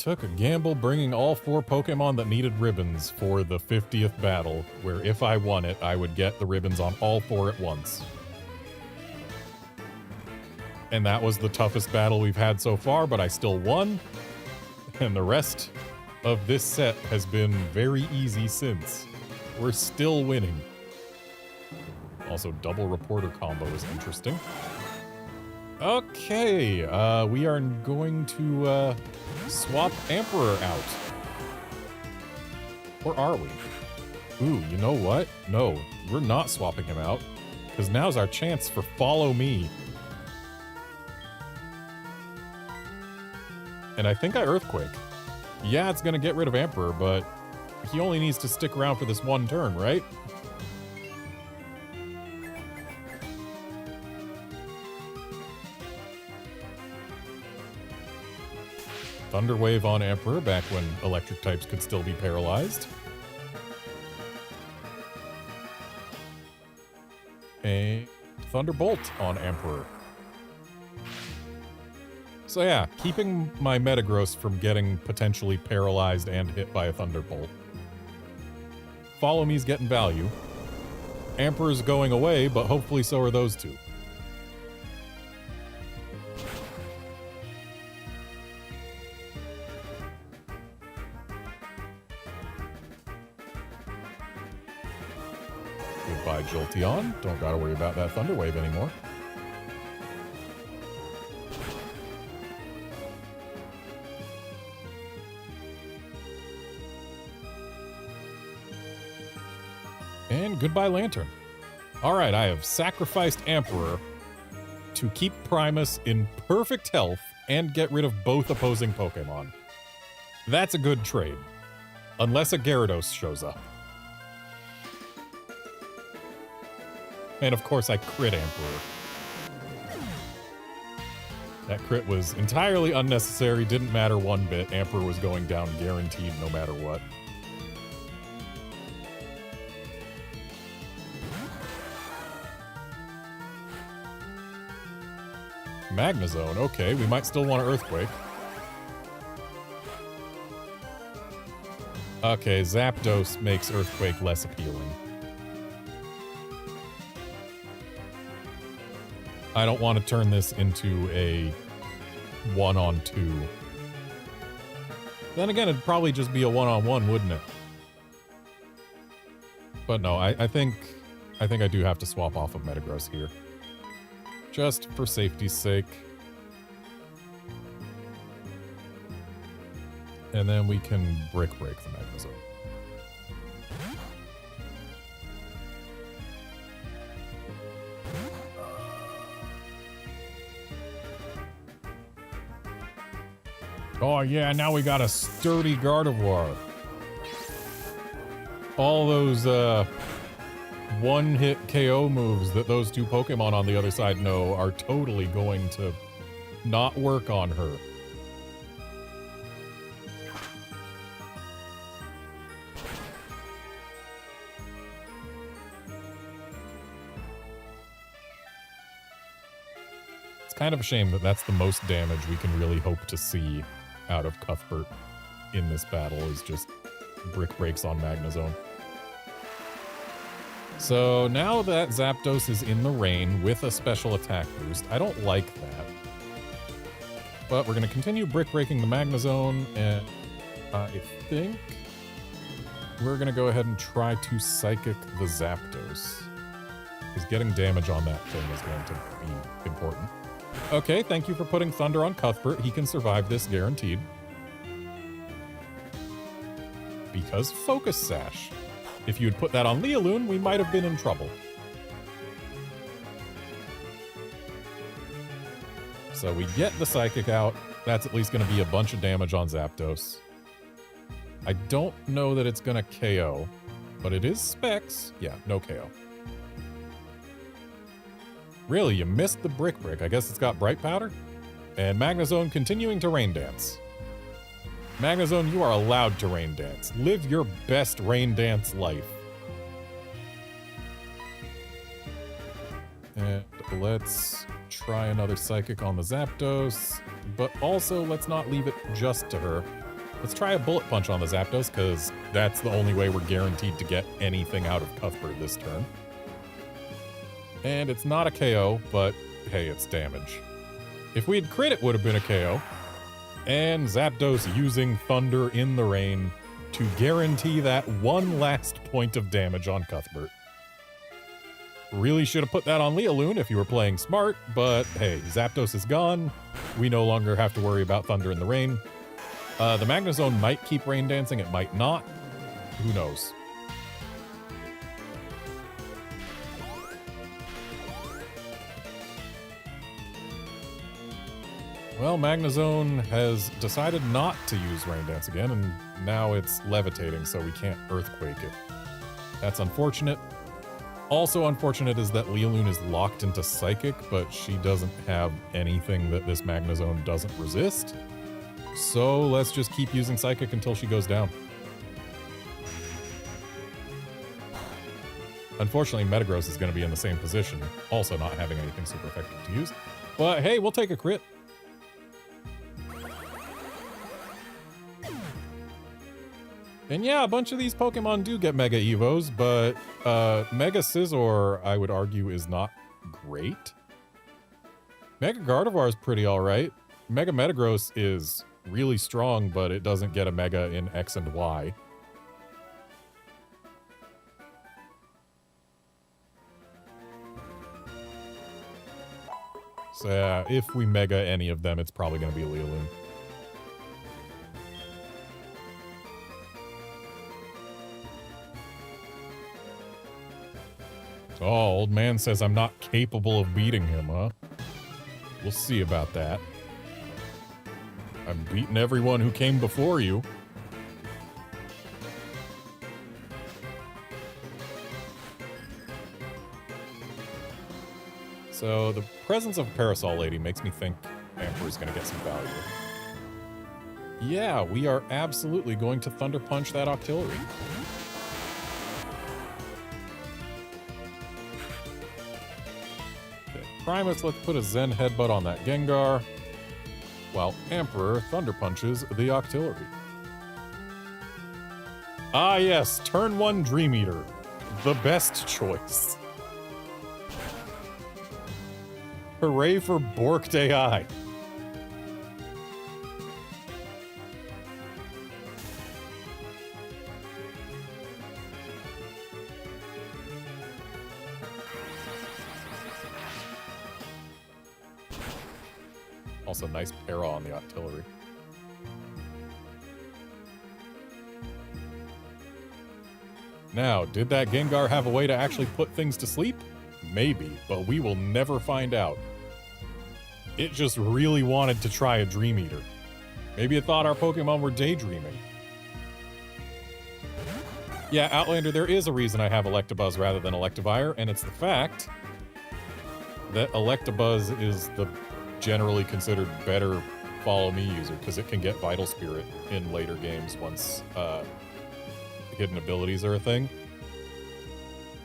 S1: took a gamble bringing all 4 Pokemon that needed ribbons for the 50th battle, where if I won it, I would get the ribbons on all 4 at once. And that was the toughest battle we've had so far, but I still won. And the rest of this set has been very easy since. We're still winning. Also, double reporter combo is interesting. Okay, we are going to swap Emperor out. Or are we? Ooh, you know what? No, we're not swapping him out, because now's our chance for Follow Me. And I think I Earthquake. Yeah, it's gonna get rid of Emperor, but he only needs to stick around for this one turn, right? Thunder Wave on Emperor, back when electric types could still be paralyzed. And Thunderbolt on Emperor. So yeah, keeping my Metagross from getting potentially paralyzed and hit by a Thunderbolt. Follow Me's getting value. Emperor's going away, but hopefully so are those two. Goodbye, Jolteon. Don't gotta worry about that Thunder Wave anymore. And goodbye, Lantern. Alright, I have sacrificed Emperor to keep Primus in perfect health and get rid of both opposing Pokemon. That's a good trade. Unless a Gyarados shows up. And of course I crit Emperor. That crit was entirely unnecessary, didn't matter one bit. Emperor was going down guaranteed no matter what. Magnezone, okay, we might still want an Earthquake. Okay, Zapdos makes Earthquake less appealing. I don't want to turn this into a 1-on-2. Then again, it'd probably just be a 1-on-1, wouldn't it? But no, I think I do have to swap off of Metagross here. Just for safety's sake. And then we can Brick Break the Magnezone. Oh yeah, now we got a sturdy Gardevoir. All those one-hit KO moves that those two Pokemon on the other side know are totally going to not work on her. It's kind of a shame that that's the most damage we can really hope to see out of Cuthbert in this battle, is just Brick Breaks on Magnezone. So now that Zapdos is in the rain with a special attack boost, I don't like that. But we're going to continue Brick Breaking the Magnezone, and I think we're going to go ahead and try to Psychic the Zapdos, because getting damage on that thing is going to be important. Okay, thank you for putting Thunder on Cuthbert. He can survive this, guaranteed. Because Focus Sash. If you had put that on Lealoon, we might have been in trouble. So we get the Psychic out. That's at least going to be a bunch of damage on Zapdos. I don't know that it's going to KO, but it is Specs. Yeah, no KO. Really, you missed the Brick Break. I guess it's got Bright Powder? And Magnezone continuing to Rain Dance. Magnezone, you are allowed to Rain Dance. Live your best Rain Dance life. And let's try another Psychic on the Zapdos, but also let's not leave it just to her. Let's try a Bullet Punch on the Zapdos, because that's the only way we're guaranteed to get anything out of Cuthbert this turn. And it's not a KO, but hey, it's damage. If we had crit, it would have been a KO. And Zapdos using Thunder in the Rain to guarantee that one last point of damage on Cuthbert. Really should have put that on Lealoon if you were playing smart, but hey, Zapdos is gone. We no longer have to worry about Thunder in the Rain. The Magnezone might keep Rain Dancing, it might not. Who knows? Well, Magnezone has decided not to use Rain Dance again, and now it's levitating, so we can't Earthquake it. That's unfortunate. Also unfortunate is that Lealoon is locked into Psychic, but she doesn't have anything that this Magnezone doesn't resist. So let's just keep using Psychic until she goes down. Unfortunately, Metagross is going to be in the same position, also not having anything super effective to use. But hey, we'll take a crit. And yeah, a bunch of these Pokemon do get Mega Evos, but Mega Scizor, I would argue, is not great. Mega Gardevoir is pretty alright. Mega Metagross is really strong, but it doesn't get a Mega in X and Y. So yeah, if we Mega any of them, it's probably going to be a Lealoon. Oh, old man says I'm not capable of beating him, huh? We'll see about that. I've beaten everyone who came before you. So the presence of Parasol Lady makes me think Emperor's gonna get some value. Yeah, we are absolutely going to Thunder Punch that Octillery. Primus, let's put a Zen Headbutt on that Gengar, while Emperor Thunder Punches the Octillery. Ah yes, turn 1 Dream Eater. The best choice. Hooray for Borked AI. Also, nice para on the Octillery. Now, did that Gengar have a way to actually put things to sleep? Maybe, but we will never find out. It just really wanted to try a Dream Eater. Maybe it thought our Pokemon were daydreaming. Yeah, Outlander, there is a reason I have Electabuzz rather than Electivire, and it's the fact that Electabuzz is the generally considered better Follow Me user, because it can get Vital Spirit in later games once hidden abilities are a thing.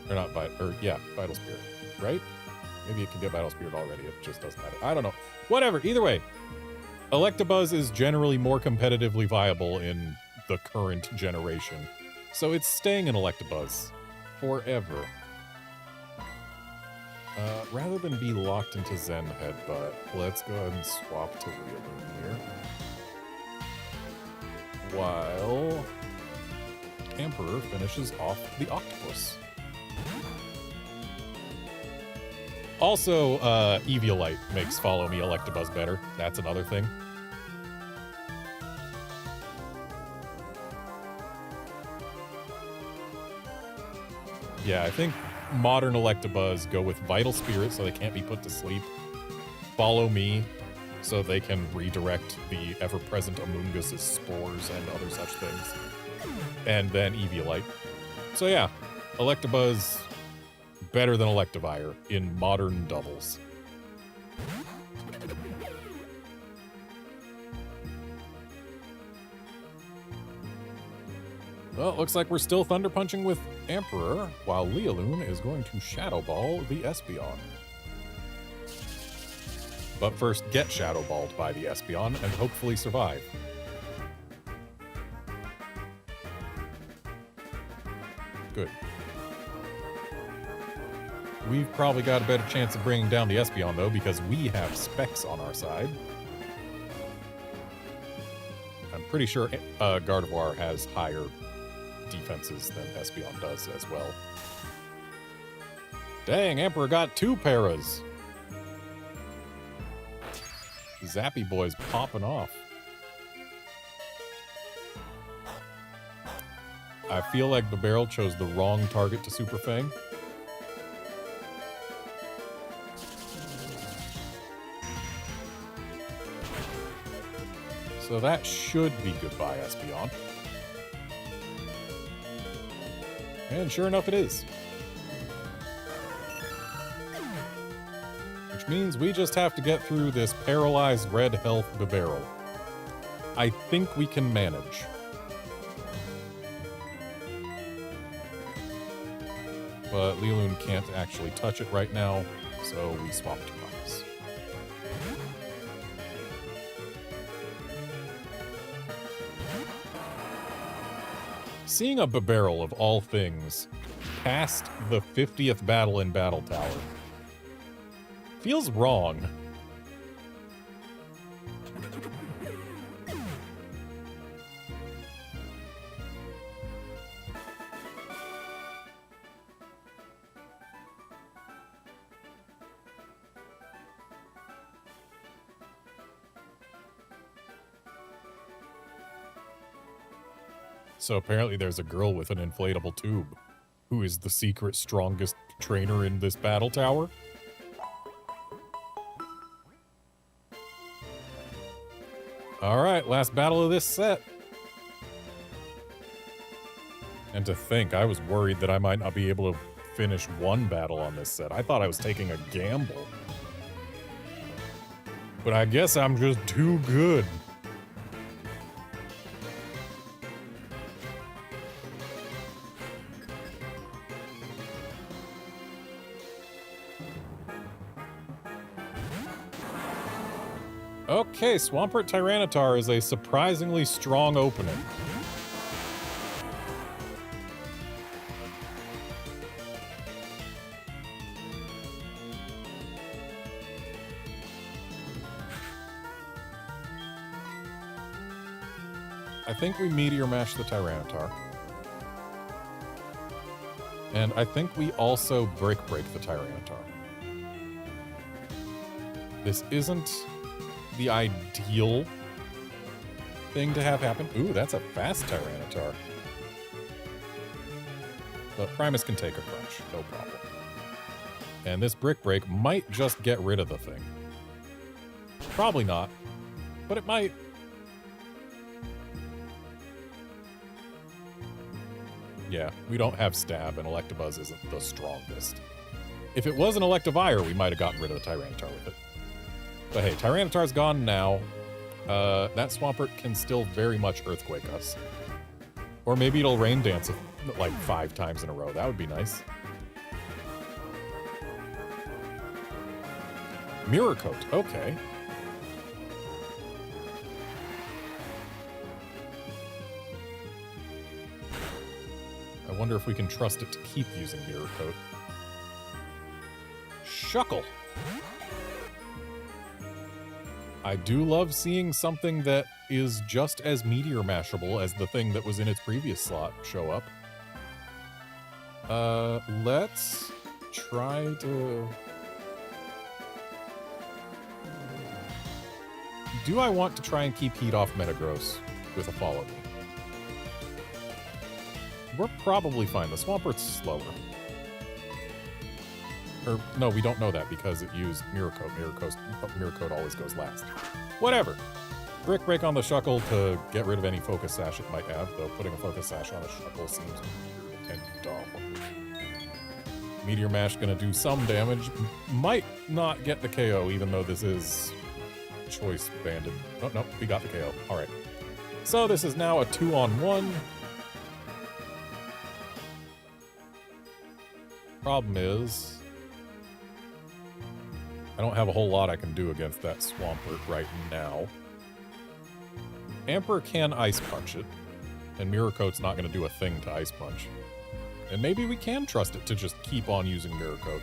S1: Or not Vital Spirit, right? Maybe it can get Vital Spirit already, it just doesn't matter. I don't know. Whatever, either way. Electabuzz is generally more competitively viable in the current generation. So it's staying in Electabuzz forever. Rather than be locked into Zen Headbutt, let's go ahead and swap to Lealoon here. While Emperor finishes off the Octopus. Also, Eviolite makes Follow Me Electabuzz better. That's another thing. Yeah, I think modern Electabuzz go with Vital Spirit so they can't be put to sleep. Follow Me so they can redirect the ever-present Amoonguss' spores and other such things. And then Eviolite. So yeah, Electabuzz better than Electivire in modern doubles. Well, it looks like we're still Thunder Punching with Emperor, while Lealoon is going to Shadow Ball the Espeon. But first, get Shadow Balled by the Espeon and hopefully survive. Good. We've probably got a better chance of bringing down the Espeon, though, because we have specs on our side. I'm pretty sure Gardevoir has higher defenses than Espeon does as well. Dang, Emperor got 2 paras. Zappy Boy's popping off. I feel like Bibarel chose the wrong target to Super Fang. So that should be goodbye, Espeon. And sure enough, it is. Which means we just have to get through this paralyzed red health Bibarel. I think we can manage. But Liloon can't actually touch it right now, so we swap to Primus. Seeing a Bibarel, of all things, past the 50th battle in Battle Tower feels wrong. So apparently there's a girl with an inflatable tube who is the secret strongest trainer in this battle tower. Alright, last battle of this set. And to think, I was worried that I might not be able to finish one battle on this set. I thought I was taking a gamble. But I guess I'm just too good. Okay, Swampert Tyranitar is a surprisingly strong opening. I think we Meteor Mash the Tyranitar. And I think we also Brick Break the Tyranitar. This isn't the ideal thing to have happen. Ooh, that's a fast Tyranitar. But Primus can take a crunch, no problem. And this Brick Break might just get rid of the thing. Probably not, but it might. Yeah, we don't have Stab, and Electabuzz isn't the strongest. If it was an Electivire, we might have gotten rid of the Tyranitar with it. But hey, Tyranitar's gone now. That Swampert can still very much Earthquake us. Or maybe it'll Rain Dance like 5 times in a row. That would be nice. Mirror Coat, okay. I wonder if we can trust it to keep using Mirror Coat. Shuckle. I do love seeing something that is just as Meteor Mashable as the thing that was in its previous slot show up. Let's try to... Do I want to try and keep heat off Metagross with a Follow Me? We're probably fine. The Swampert's slower. Or, no, we don't know that because it used Mirror Coat. Mirror Coat always goes last. Whatever. Brick Break on the Shuckle to get rid of any Focus Sash it might have, though putting a Focus Sash on a Shuckle seems weird and dumb. Meteor Mash gonna do some damage. Might not get the KO, even though this is Choice Banded. Oh, no, we got the KO. Alright. So this is now a 2-on-1. Problem is... I don't have a whole lot I can do against that Swampert right now. Emperor can Ice Punch it, and Mirror Coat's not going to do a thing to Ice Punch. And maybe we can trust it to just keep on using Mirror Coat.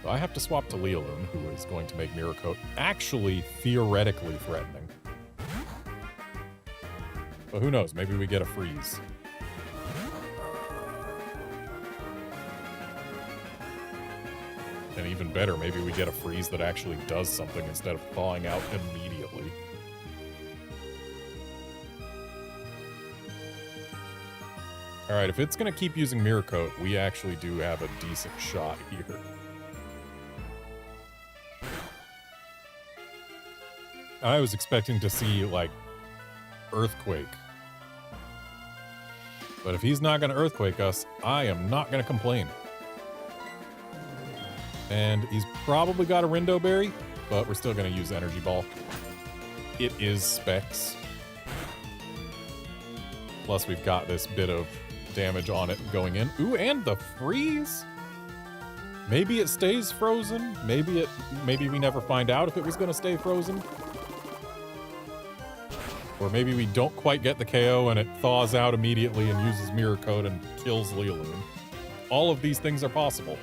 S1: But I have to swap to Leoloon, who is going to make Mirror Coat actually theoretically threatening. But who knows, maybe we get a freeze. And even better, maybe we get a freeze that actually does something instead of thawing out immediately. Alright, if it's going to keep using Mirror Coat, we actually do have a decent shot here. I was expecting to see, like, Earthquake. But if he's not going to Earthquake us, I am not going to complain. And he's probably got a Rindo Berry, but we're still going to use Energy Ball. It is Specs. Plus we've got this bit of damage on it going in. Ooh, and the freeze? Maybe it stays frozen. Maybe we never find out if it was going to stay frozen. Or maybe we don't quite get the KO and it thaws out immediately and uses Mirror Coat and kills Leoloon. All of these things are possible.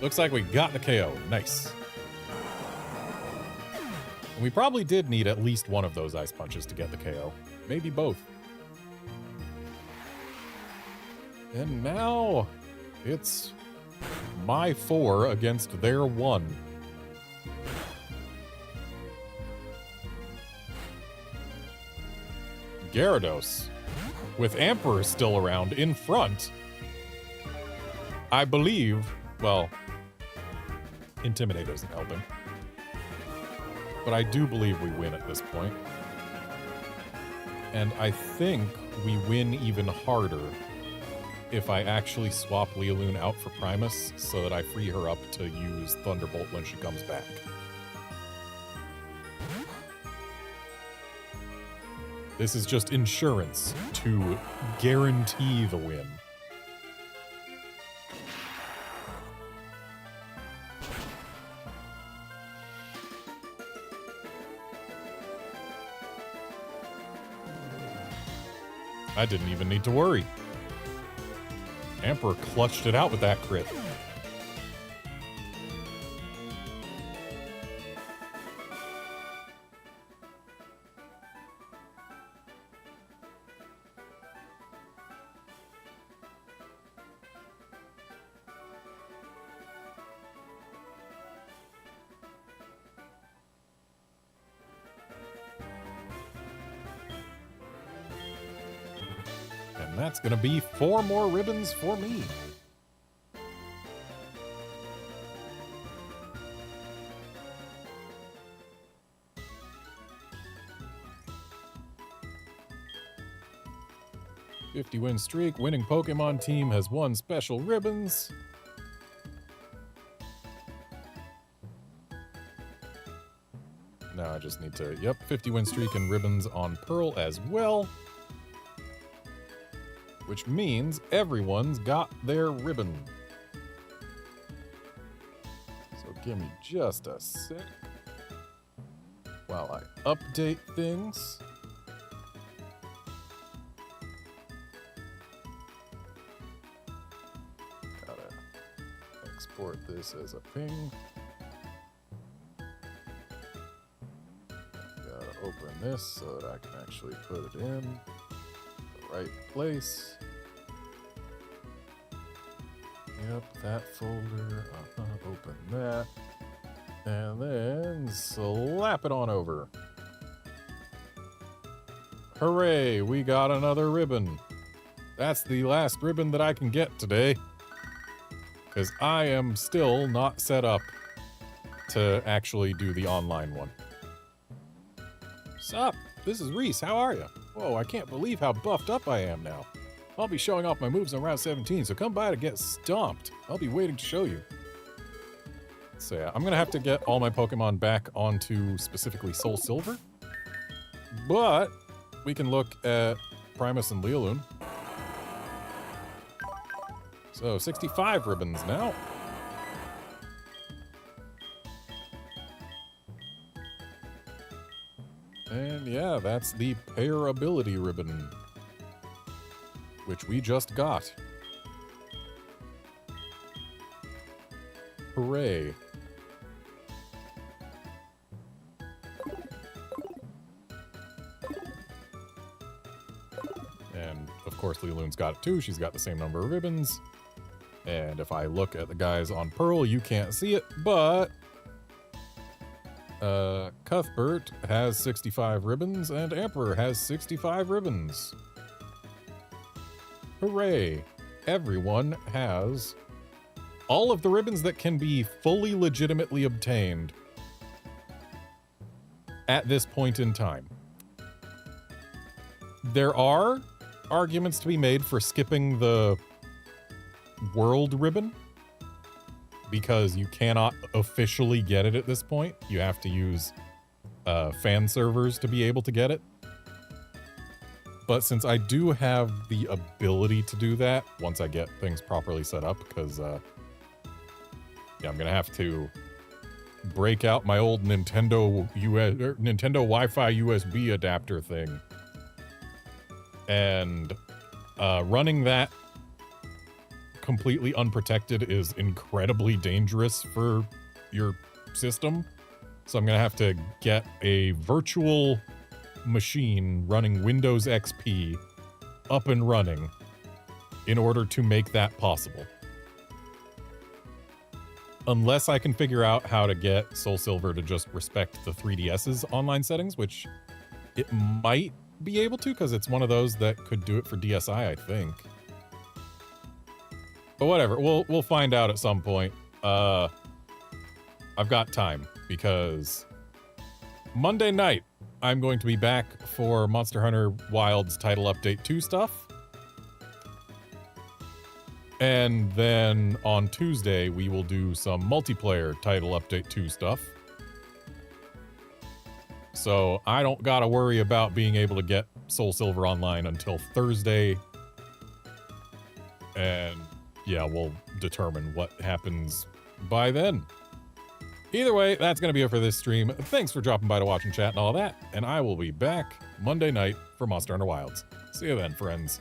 S1: Looks like we got the KO. Nice. And we probably did need at least one of those Ice Punches to get the KO. Maybe both. And now it's my 4 against their 1. Gyarados, with Emperor still around in front. I believe, well, Intimidate isn't helping. But I do believe we win at this point. And I think we win even harder if I actually swap Leoloon out for Primus so that I free her up to use Thunderbolt when she comes back. This is just insurance to guarantee the win. I didn't even need to worry. Emperor clutched it out with that crit. And that's gonna be 4 more ribbons for me. /50-win streak. Winning Pokemon team has won special ribbons. Now I just need to, yep, 50-win streak and ribbons on Pearl as well. Which means everyone's got their ribbon. So give me just a sec while I update things. Gotta export this as a ping. Gotta open this so that I can actually put it in the right place. Yep, that folder. Open that. And then slap it on over. Hooray, we got another ribbon. That's the last ribbon that I can get today. Because I am still not set up to actually do the online one. Sup? This is Reese. How are you? Whoa, I can't believe how buffed up I am now. I'll be showing off my moves on round 17, so come by to get stomped. I'll be waiting to show you. So yeah, I'm gonna have to get all my Pokemon back onto specifically SoulSilver. But we can look at Primus and Leoloon. So 65 ribbons now. And yeah, that's the pair ability ribbon, which we just got. Hooray. And of course, Liloon's got it too. She's got the same number of ribbons. And if I look at the guys on Pearl, you can't see it, but Cuthbert has 65 ribbons and Emperor has 65 ribbons. Hooray. Everyone has all of the ribbons that can be fully legitimately obtained at this point in time. There are arguments to be made for skipping the world ribbon because you cannot officially get it at this point. You have to use fan servers to be able to get it. But since I do have the ability to do that once I get things properly set up, because yeah, I'm gonna have to break out my old Nintendo Wi-Fi USB adapter thing, and running that completely unprotected is incredibly dangerous for your system. So I'm gonna have to get a virtual machine running Windows XP up and running in order to make that possible. Unless I can figure out how to get SoulSilver to just respect the 3DS's online settings, which it might be able to, because it's one of those that could do it for DSi, I think. But whatever, we'll find out at some point. I've got time, because Monday night, I'm going to be back for Monster Hunter Wilds Title Update 2 stuff. And then on Tuesday, we will do some multiplayer Title Update 2 stuff. So I don't gotta worry about being able to get SoulSilver online until Thursday. And yeah, we'll determine what happens by then. Either way, that's going to be it for this stream. Thanks for dropping by to watch and chat and all that, and I will be back Monday night for Monster Hunter Wilds. See you then, friends.